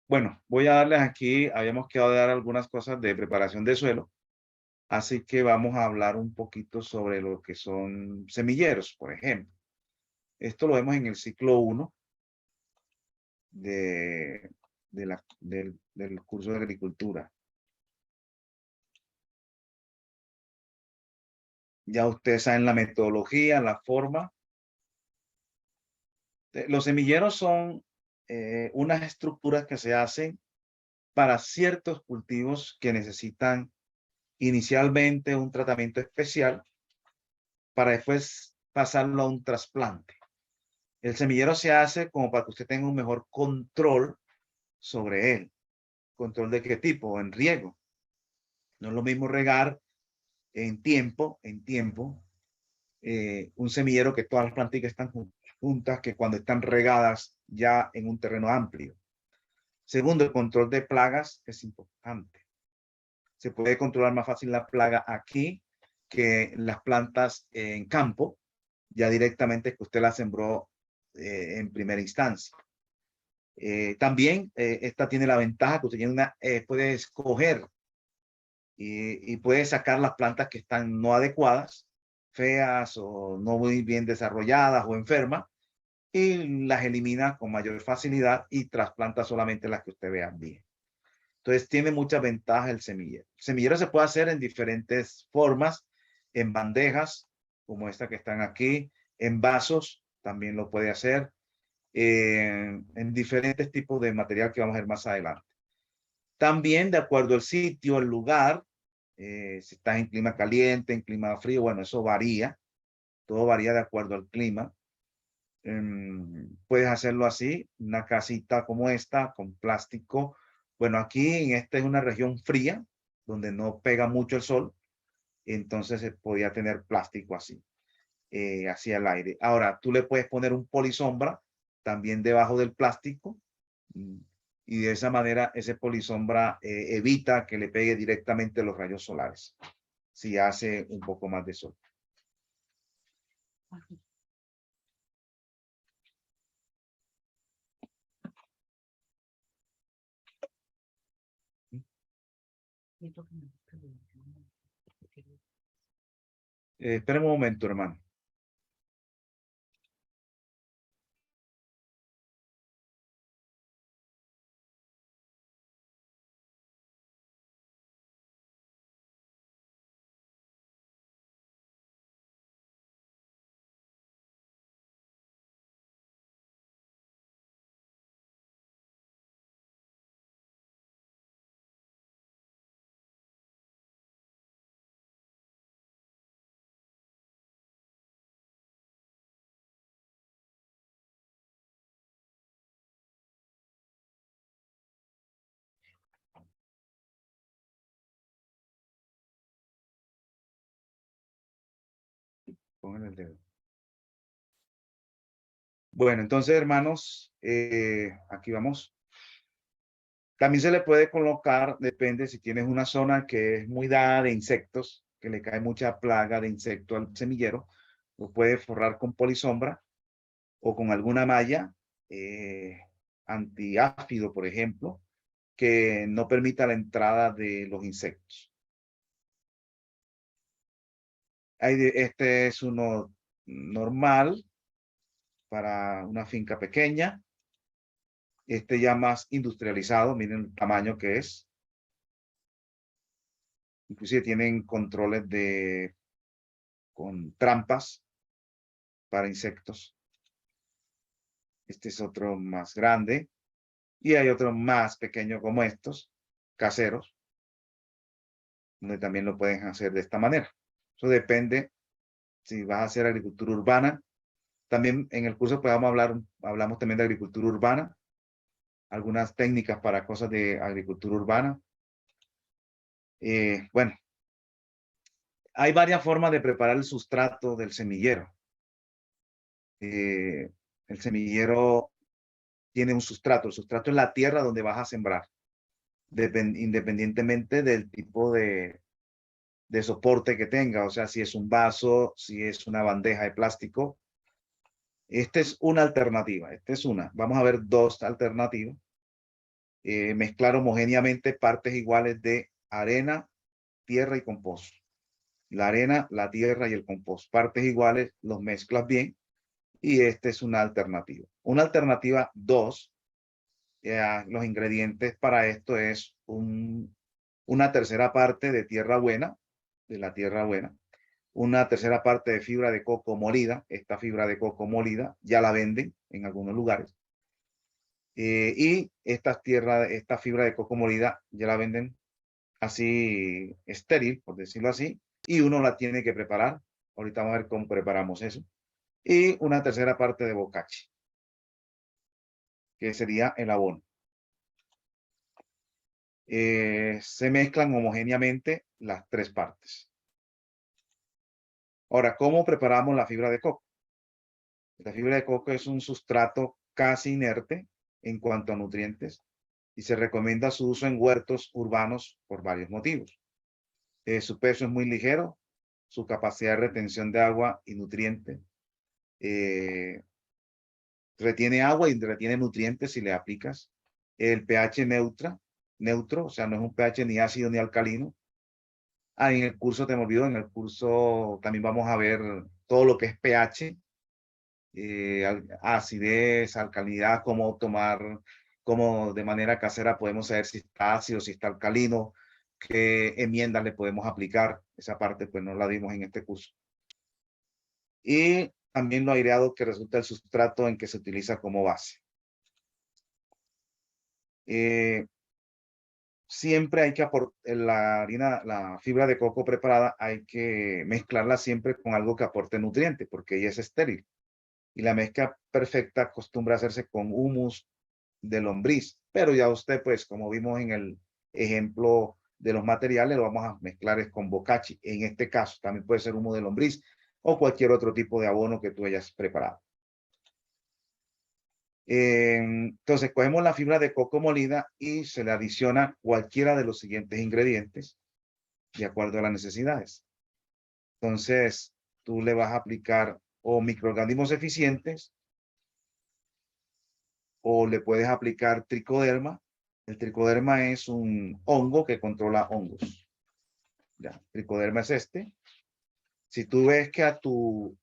[SPEAKER 2] Bueno, voy a darles aquí, habíamos quedado de dar algunas cosas de preparación de suelo, así que vamos a hablar un poquito sobre lo que son semilleros, por ejemplo. Esto lo vemos en el ciclo 1 del curso de agricultura. Ya ustedes saben la metodología, la forma. Los semilleros son unas estructuras que se hacen para ciertos cultivos que necesitan inicialmente un tratamiento especial para después pasarlo a un trasplante. El semillero se hace como para que usted tenga un mejor control sobre él. ¿Control de qué tipo? En riego. No es lo mismo regar en tiempo, un semillero que todas las plantitas están juntas que cuando están regadas ya en un terreno amplio. Segundo, el control de plagas es importante. Se puede controlar más fácil la plaga aquí que las plantas en campo, ya directamente que usted la sembró en primera instancia. También esta tiene la ventaja que usted tiene puede escoger y puede sacar las plantas que están no adecuadas, feas o no muy bien desarrolladas o enfermas, y las elimina con mayor facilidad y trasplanta solamente las que usted vea bien. Entonces tiene muchas ventajas el semillero. El semillero se puede hacer en diferentes formas, en bandejas, como esta que están aquí, en vasos, también lo puede hacer, en diferentes tipos de material que vamos a ver más adelante. También de acuerdo al sitio, el lugar, si estás en clima caliente, en clima frío, bueno, eso varía. Todo varía de acuerdo al clima. Puedes hacerlo así, una casita como esta, con plástico. Bueno, aquí en esta es una región fría, donde no pega mucho el sol. Entonces se podía tener plástico así, hacia el aire. Ahora, tú le puedes poner un polisombra también debajo del plástico. Y de esa manera ese polisombra evita que le pegue directamente los rayos solares si hace un poco más de sol. Espera un momento, hermano. Pongan el dedo. Bueno, entonces, hermanos, aquí vamos. También se le puede colocar, depende si tienes una zona que es muy dada de insectos, que le cae mucha plaga de insecto al semillero, lo puede forrar con polisombra o con alguna malla antiáfido, por ejemplo, que no permita la entrada de los insectos. Este es uno normal para una finca pequeña. Este ya más industrializado, miren el tamaño que es. Inclusive tienen controles con trampas para insectos. Este es otro más grande. Y hay otro más pequeño como estos, caseros, donde también lo pueden hacer de esta manera. Eso depende si vas a hacer agricultura urbana. También en el curso pues hablamos también de agricultura urbana, algunas técnicas para cosas de agricultura urbana. Bueno, hay varias formas de preparar el sustrato del semillero. El semillero tiene un sustrato. El sustrato es la tierra donde vas a sembrar, independientemente del tipo de soporte que tenga. O sea, si es un vaso, si es una bandeja de plástico. Esta es una alternativa. Esta es una. Vamos a ver dos alternativas. mezclar homogéneamente partes iguales de arena, tierra y compost. La arena, la tierra y el compost, partes iguales, los mezclas bien y esta es una alternativa. Una alternativa 2, los ingredientes para esto es una tercera parte de tierra buena, de la tierra buena, una tercera parte de fibra de coco molida. Esta fibra de coco molida ya la venden en algunos lugares. Y esta fibra de coco molida ya la venden así estéril, por decirlo así, y uno la tiene que preparar. Ahorita vamos a ver cómo preparamos eso. Y una tercera parte de bocachi, que sería el abono. Se mezclan homogéneamente las tres partes. Ahora, ¿cómo preparamos la fibra de coco? La fibra de coco es un sustrato casi inerte en cuanto a nutrientes y se recomienda su uso en huertos urbanos por varios motivos. Su peso es muy ligero, su capacidad de retención de agua y nutrientes. Retiene agua y retiene nutrientes si le aplicas. El pH neutro, o sea, no es un pH ni ácido ni alcalino. En el curso, te me olvidó, en el curso también vamos a ver todo lo que es pH, acidez, alcalinidad, cómo de manera casera podemos saber si está ácido, si está alcalino, qué enmiendas le podemos aplicar. Esa parte pues no la vimos en este curso. Y también lo aireado que resulta el sustrato en que se utiliza como base. Siempre hay que aportar la fibra de coco preparada, hay que mezclarla siempre con algo que aporte nutrientes, porque ella es estéril. Y la mezcla perfecta acostumbra a hacerse con humus de lombriz, pero ya usted, pues, como vimos en el ejemplo de los materiales, lo vamos a mezclar es con bocachi. En este caso, también puede ser humus de lombriz o cualquier otro tipo de abono que tú hayas preparado. Entonces, cogemos la fibra de coco molida y se le adiciona cualquiera de los siguientes ingredientes de acuerdo a las necesidades. Entonces, tú le vas a aplicar o microorganismos eficientes o le puedes aplicar tricoderma. El tricoderma es un hongo que controla hongos. Ya, tricoderma es este. Si tú ves que a tu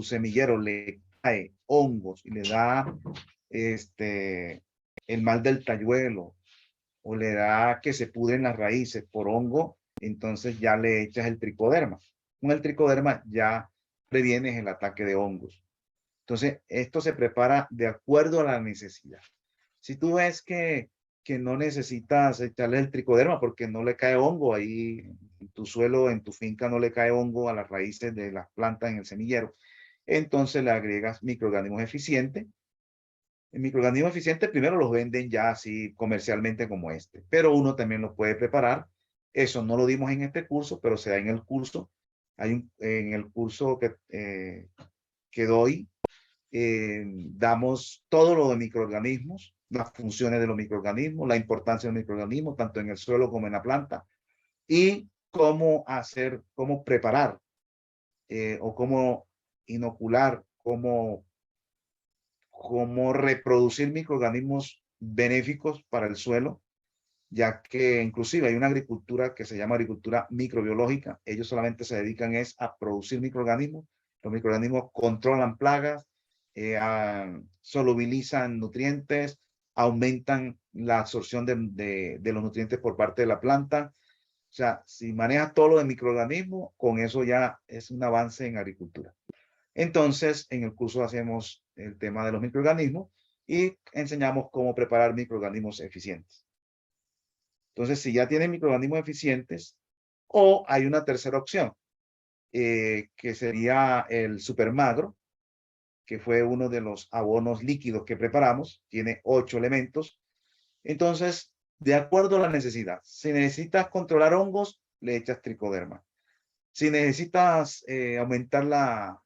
[SPEAKER 2] semillero le cae hongos y le da el mal del talluelo o le da que se pudren las raíces por hongo, entonces ya le echas el tricoderma. Con el tricoderma ya previenes el ataque de hongos. Entonces, esto se prepara de acuerdo a la necesidad. Si tú ves que no necesitas echarle el tricoderma porque no le cae hongo ahí en tu suelo, en tu finca no le cae hongo a las raíces de las plantas en el semillero, entonces le agregas microorganismos eficientes. El microorganismo eficiente primero los venden ya así comercialmente como este, pero uno también lo puede preparar. Eso no lo dimos en este curso, pero se da en el curso. En el curso que doy, damos todo lo de microorganismos, las funciones de los microorganismos, la importancia de los microorganismos, tanto en el suelo como en la planta, y cómo preparar o cómo inocular, cómo reproducir microorganismos benéficos para el suelo, ya que inclusive hay una agricultura que se llama agricultura microbiológica. Ellos solamente se dedican a producir microorganismos. Los microorganismos controlan plagas, solubilizan nutrientes, aumentan la absorción de los nutrientes por parte de la planta. O sea, si manejas todo lo de microorganismos, con eso ya es un avance en agricultura. Entonces, en el curso hacemos el tema de los microorganismos y enseñamos cómo preparar microorganismos eficientes. Entonces, si ya tienen microorganismos eficientes, o hay una tercera opción, que sería el supermagro, que fue uno de los abonos líquidos que preparamos, tiene 8 elementos. Entonces, de acuerdo a la necesidad, si necesitas controlar hongos, le echas tricoderma. Si necesitas aumentar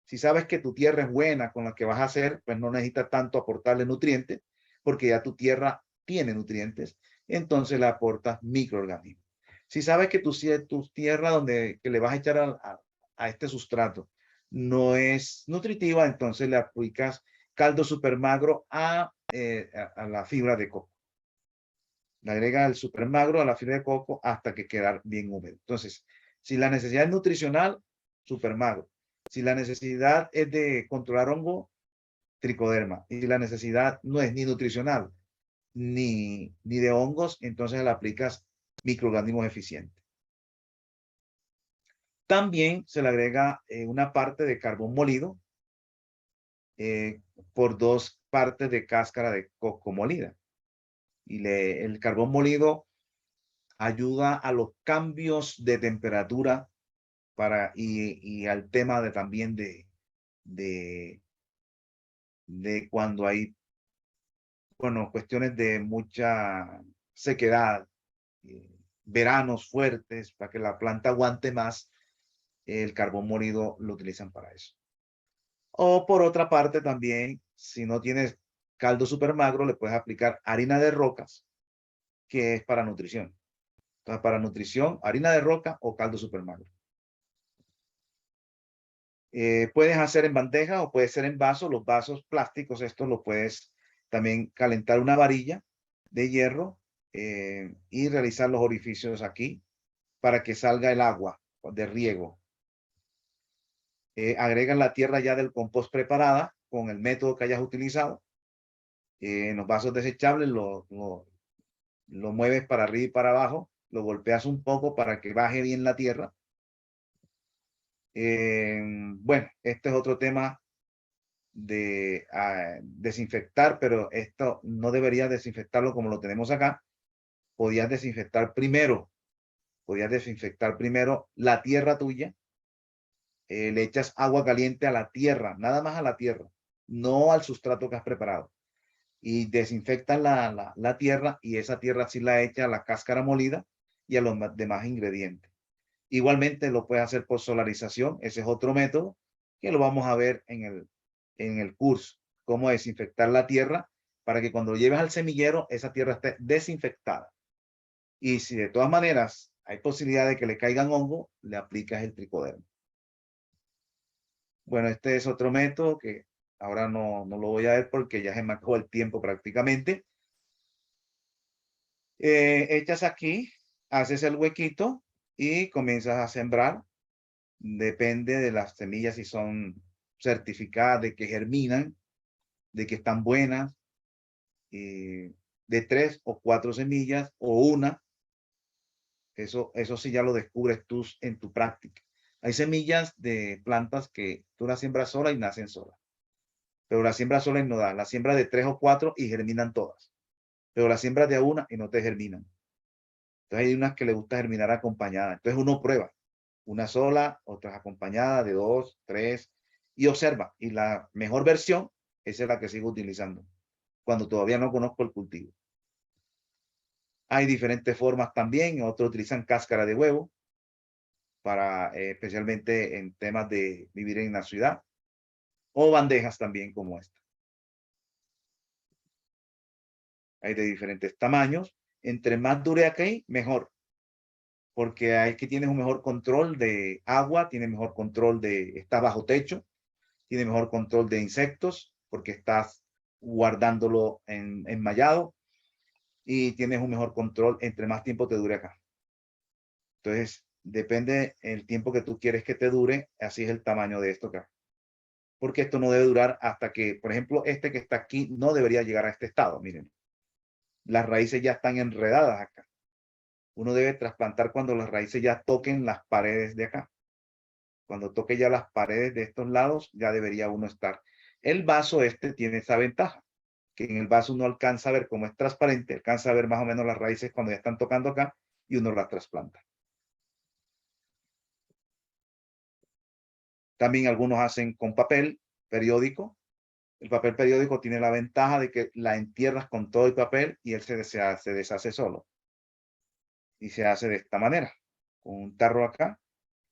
[SPEAKER 2] si sabes que tu tierra es buena con la que vas a hacer, pues no necesitas tanto aportarle nutrientes, porque ya tu tierra tiene nutrientes, entonces le aportas microorganismos. Si sabes que tu tierra que le vas a echar a este sustrato no es nutritiva, entonces le aplicas caldo supermagro a la fibra de coco. Le agrega el supermagro a la fibra de coco hasta que queda bien húmedo. Entonces, si la necesidad es nutricional, supermagro. Si la necesidad es de controlar hongo, tricoderma. Y si la necesidad no es ni nutricional ni de hongos, entonces le aplicas microorganismos eficientes. También se le agrega una parte de carbón molido por 2 partes de cáscara de coco molida. Y el carbón molido ayuda a los cambios de temperatura y al tema de también de cuando hay, bueno, cuestiones de mucha sequedad, veranos fuertes, para que la planta aguante más, el carbón molido lo utilizan para eso. O por otra parte también, si no tienes caldo super magro, le puedes aplicar harina de rocas, que es para nutrición. Entonces, para nutrición, harina de roca o caldo super magro. Puedes hacer en bandeja o puede ser en vaso. Los vasos plásticos, estos los puedes también calentar una varilla de hierro y realizar los orificios aquí para que salga el agua de riego. Agregan la tierra ya del compost preparada con el método que hayas utilizado. En los vasos desechables lo mueves para arriba y para abajo, lo golpeas un poco para que baje bien la tierra. Bueno, este es otro tema de desinfectar, pero esto no debería desinfectarlo como lo tenemos acá. Podías desinfectar primero la tierra tuya. Le echas agua caliente a la tierra, nada más a la tierra, no al sustrato que has preparado. Y desinfectas la tierra y esa tierra sí la echa a la cáscara molida y a los demás ingredientes. Igualmente lo puedes hacer por solarización. Ese es otro método que lo vamos a ver en el curso. Cómo desinfectar la tierra para que cuando lo lleves al semillero, esa tierra esté desinfectada. Y si de todas maneras hay posibilidad de que le caigan hongo, le aplicas el tricoderma. Bueno, este es otro método que ahora no lo voy a ver porque ya se me acabó el tiempo prácticamente. Echas aquí, haces el huequito y comienzas a sembrar. Depende de las semillas si son certificadas de que germinan, de que están buenas, de 3 o 4 semillas o una. Eso sí ya lo descubres tú en tu práctica. Hay semillas de plantas que tú las siembras sola y nacen solas. Pero la siembra sola no da. La siembra de 3 o 4 y germinan todas. Pero la siembra de una y no te germinan. Entonces hay unas que le gusta germinar acompañada. Entonces uno prueba. Una sola, otras acompañada de 2, 3 y observa. Y la mejor versión esa es la que sigo utilizando cuando todavía no conozco el cultivo. Hay diferentes formas también. Otros utilizan cáscara de huevo para especialmente en temas de vivir en la ciudad o bandejas también como esta. Hay de diferentes tamaños. Entre más dure aquí, mejor. Porque hay que tienes un mejor control de agua, tiene mejor control está bajo techo, tiene mejor control de insectos porque estás guardándolo enmallado y tienes un mejor control entre más tiempo te dure acá. Entonces, depende el tiempo que tú quieres que te dure, así es el tamaño de esto acá. Porque esto no debe durar hasta que, por ejemplo, este que está aquí no debería llegar a este estado. Miren, las raíces ya están enredadas acá. Uno debe trasplantar cuando las raíces ya toquen las paredes de acá. Cuando toque ya las paredes de estos lados, ya debería uno estar. El vaso este tiene esa ventaja, que en el vaso uno alcanza a ver, como es transparente, alcanza a ver más o menos las raíces cuando ya están tocando acá y uno las trasplanta. También algunos hacen con papel periódico. El papel periódico tiene la ventaja de que la entierras con todo el papel y él se deshace solo. Y se hace de esta manera, con un tarro acá,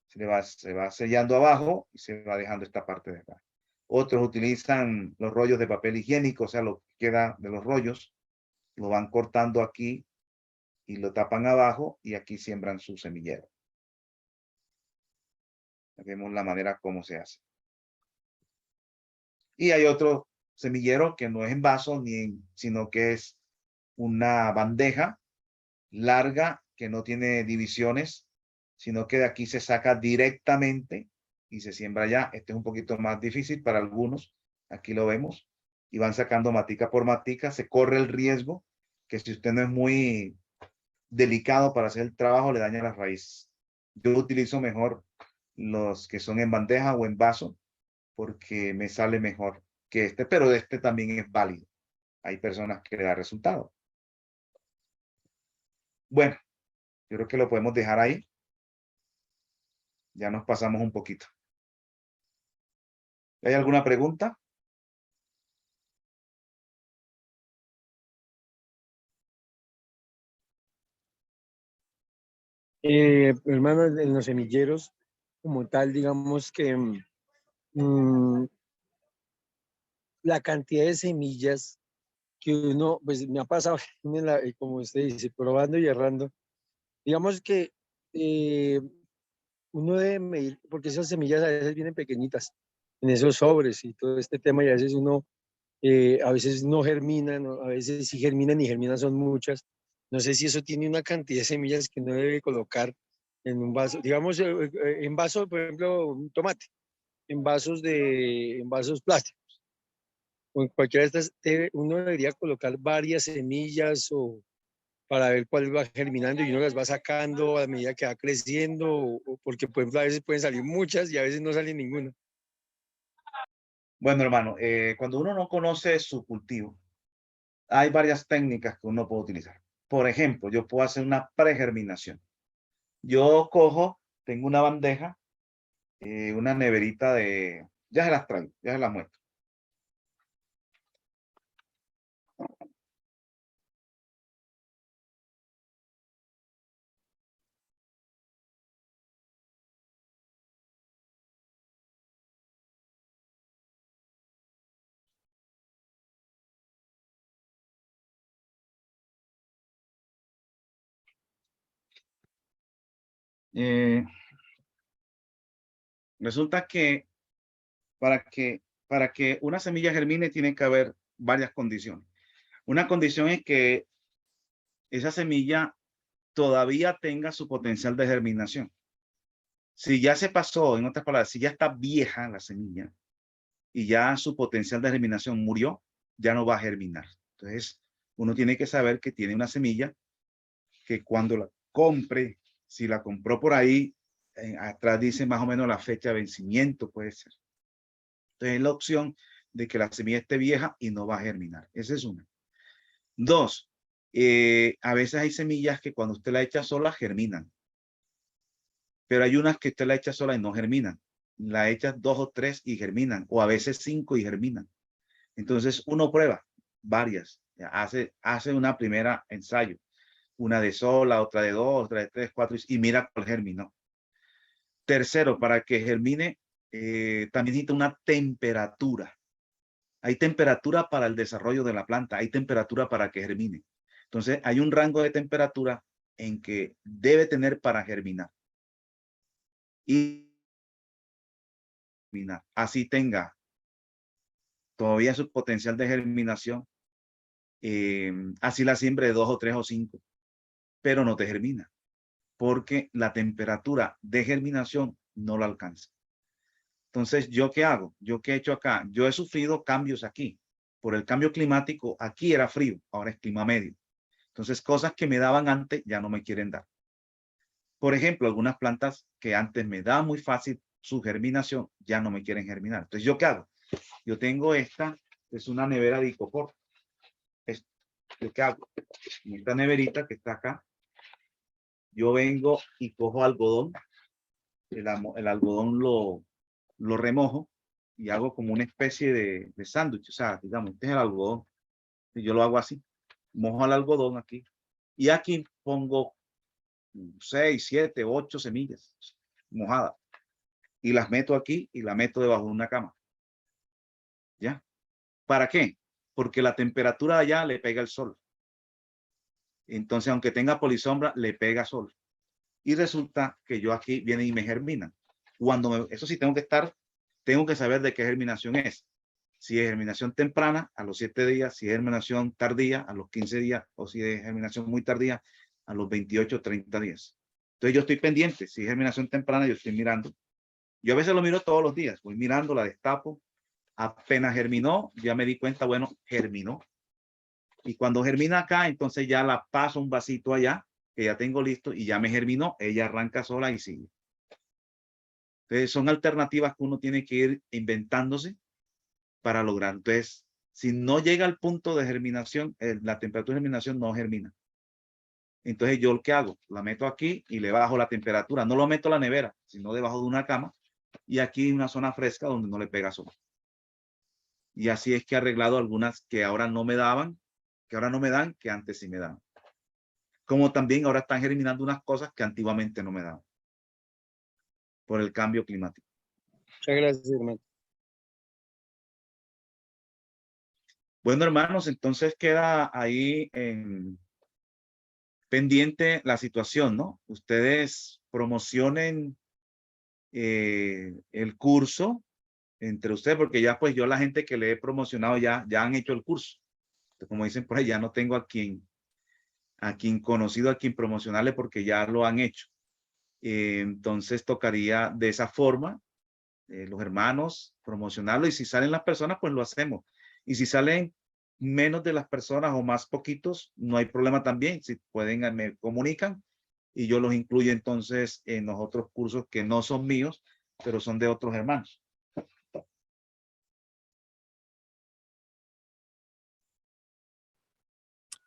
[SPEAKER 2] se va sellando abajo y se va dejando esta parte de acá. Otros utilizan los rollos de papel higiénico, o sea, lo que queda de los rollos, lo van cortando aquí y lo tapan abajo y aquí siembran su semillero. Vemos la manera como se hace. Y hay otro semillero que no es en vaso, sino que es una bandeja larga, que no tiene divisiones, sino que de aquí se saca directamente y se siembra ya. Este es un poquito más difícil para algunos. Aquí lo vemos. Y van sacando matica por matica. Se corre el riesgo que si usted no es muy delicado para hacer el trabajo, le daña las raíces. Yo utilizo mejor los que son en bandeja o en vaso porque me sale mejor que este, pero este también es válido. Hay personas que le da resultado. Bueno, yo creo que lo podemos dejar ahí. Ya nos pasamos un poquito. ¿Hay alguna pregunta?
[SPEAKER 3] Hermano, en los semilleros, como tal, digamos que la cantidad de semillas que uno, pues me ha pasado, como usted dice, probando y errando. Digamos que eh, uno debe medir, porque esas semillas a veces vienen pequeñitas en esos sobres y todo este tema, y a veces uno, a veces no germinan, a veces sí germinan y germinan son muchas. No sé si eso tiene una cantidad de semillas que uno debe colocar en un vaso, digamos, en vaso, por ejemplo, un tomate, en vasos plásticos. O en cualquiera de estas, uno debería colocar varias semillas o para ver cuál va germinando y uno las va sacando a medida que va creciendo, porque por ejemplo, a veces pueden salir muchas y a veces no sale ninguna.
[SPEAKER 2] Bueno, hermano, cuando uno no conoce su cultivo, hay varias técnicas que uno puede utilizar. Por ejemplo, yo puedo hacer una pregerminación. Yo cojo, tengo una bandeja, una neverita de... Ya se las traigo, ya se las muestro. Eh, Resulta que para que una semilla germine tiene que haber varias condiciones. Una condición es que esa semilla todavía tenga su potencial de germinación. Si ya se pasó, en otras palabras, si ya está vieja la semilla y ya su potencial de germinación murió, ya no va a germinar. Entonces, uno tiene que saber que tiene una semilla que cuando la compre, si la compró por ahí, atrás dice más o menos la fecha de vencimiento, puede ser. Entonces, la opción de que la semilla esté vieja y no va a germinar. Esa es una. Dos, a veces hay semillas que cuando usted la echa sola germinan, pero hay unas que usted la echa sola y no germinan. La echas 2 o 3 y germinan, o a veces 5 y germinan. Entonces uno prueba varias, hace una primera ensayo, una de sola, otra de 2, otra de 3, 4 y mira cuál germinó. Tercero, para que germine, también necesita una temperatura. Hay temperatura para el desarrollo de la planta, hay temperatura para que germine. Entonces hay un rango de temperatura en que debe tener para germinar. Y así tenga todavía su potencial de germinación, así la siembre de 2 o 3 o 5, pero no te germina, porque la temperatura de germinación no la alcanza. Entonces, ¿yo qué hago? ¿Yo qué he hecho acá? Yo he sufrido cambios aquí. Por el cambio climático, aquí era frío, ahora es clima medio. Entonces, cosas que me daban antes ya no me quieren dar. Por ejemplo, algunas plantas que antes me daban muy fácil su germinación, ya no me quieren germinar. Entonces, ¿yo qué hago? Yo tengo esta, es una nevera de icopor. ¿Yo qué hago? En esta neverita que está acá, yo vengo y cojo algodón. El algodón lo remojo y hago como una especie de sándwich. O sea, digamos, este es el algodón. Y yo lo hago así. Mojo el algodón aquí. Y aquí pongo 6, 7, 8 semillas mojadas. Y las meto aquí y las meto debajo de una cama. ¿Ya? ¿Para qué? Porque la temperatura de allá le pega el sol. Entonces, aunque tenga polisombra, le pega sol. Y resulta que yo aquí viene y me germina. Eso sí tengo que saber de qué germinación es. Si es germinación temprana, a los 7 días, si es germinación tardía, a los 15 días, o si es germinación muy tardía, a los 28, 30 días. Entonces yo estoy pendiente, si es germinación temprana, yo estoy mirando. Yo a veces lo miro todos los días, voy mirando, la destapo. Apenas germinó, ya me di cuenta, bueno, germinó. Y cuando germina acá, entonces ya la paso un vasito allá, que ya tengo listo, y ya me germinó, ella arranca sola y sigue. Entonces son alternativas que uno tiene que ir inventándose para lograr. Entonces, si no llega al punto de germinación, la temperatura de germinación no germina. Entonces yo lo que hago, la meto aquí y le bajo la temperatura. No lo meto a la nevera, sino debajo de una cama. Y aquí en una zona fresca donde no le pega sol. Y así es que he arreglado algunas que ahora no me daban, que ahora no me dan, que antes sí me daban. Como también ahora están germinando unas cosas que antiguamente no me daban. Por el cambio climático.
[SPEAKER 3] Muchas gracias, hermano.
[SPEAKER 2] Bueno, hermanos, entonces queda ahí pendiente la situación, ¿no? Ustedes promocionen el curso entre ustedes, porque ya pues yo la gente que le he promocionado ya han hecho el curso. Entonces, como dicen por ahí, ya no tengo a quien conocido, a quien promocionarle porque ya lo han hecho. Entonces tocaría de esa forma, los hermanos, promocionarlo, y si salen las personas, pues lo hacemos. Y si salen menos de las personas o más poquitos, no hay problema también. Si pueden, me comunican y yo los incluyo entonces en los otros cursos que no son míos, pero son de otros hermanos.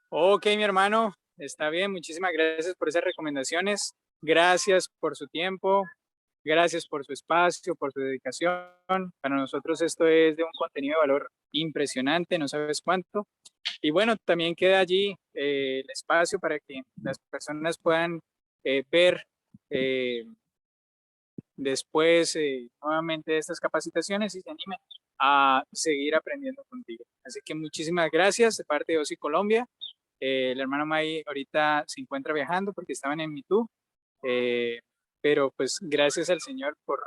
[SPEAKER 1] Ok, mi hermano, está bien. Muchísimas gracias por esas recomendaciones. Gracias por su tiempo. Gracias por su espacio, por su dedicación. Para nosotros esto es de un contenido de valor impresionante, no sabes cuánto. Y bueno, también queda allí el espacio para que las personas puedan ver después nuevamente estas capacitaciones y se animen a seguir aprendiendo contigo. Así que muchísimas gracias de parte de OSI Colombia. El hermano May ahorita se encuentra viajando porque estaban en Mitú, pero pues gracias al Señor por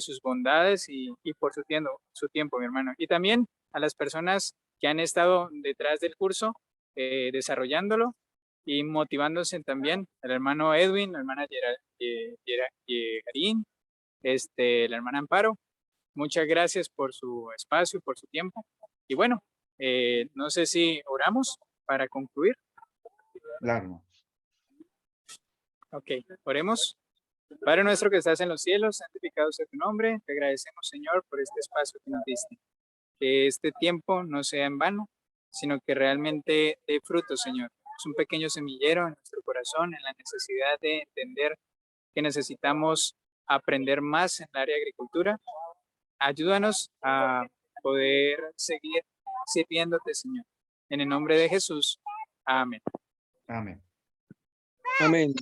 [SPEAKER 1] sus bondades y por su tiempo, mi hermano. Y también a las personas que han estado detrás del curso, desarrollándolo y motivándose también, el hermano Edwin, la hermana Yegarín, la hermana Amparo. Muchas gracias por su espacio, por su tiempo. Y bueno, no sé si oramos para concluir.
[SPEAKER 2] Claro.
[SPEAKER 1] Ok, oremos. Padre nuestro que estás en los cielos, santificado sea tu nombre. Te agradecemos, Señor, por este espacio que nos diste. Que este tiempo no sea en vano, sino que realmente dé fruto, Señor. Es un pequeño semillero en nuestro corazón, en la necesidad de entender que necesitamos aprender más en el área de agricultura. Ayúdanos a poder seguir sirviéndote, Señor. En el nombre de Jesús. Amén.
[SPEAKER 2] Amén.
[SPEAKER 3] Amén.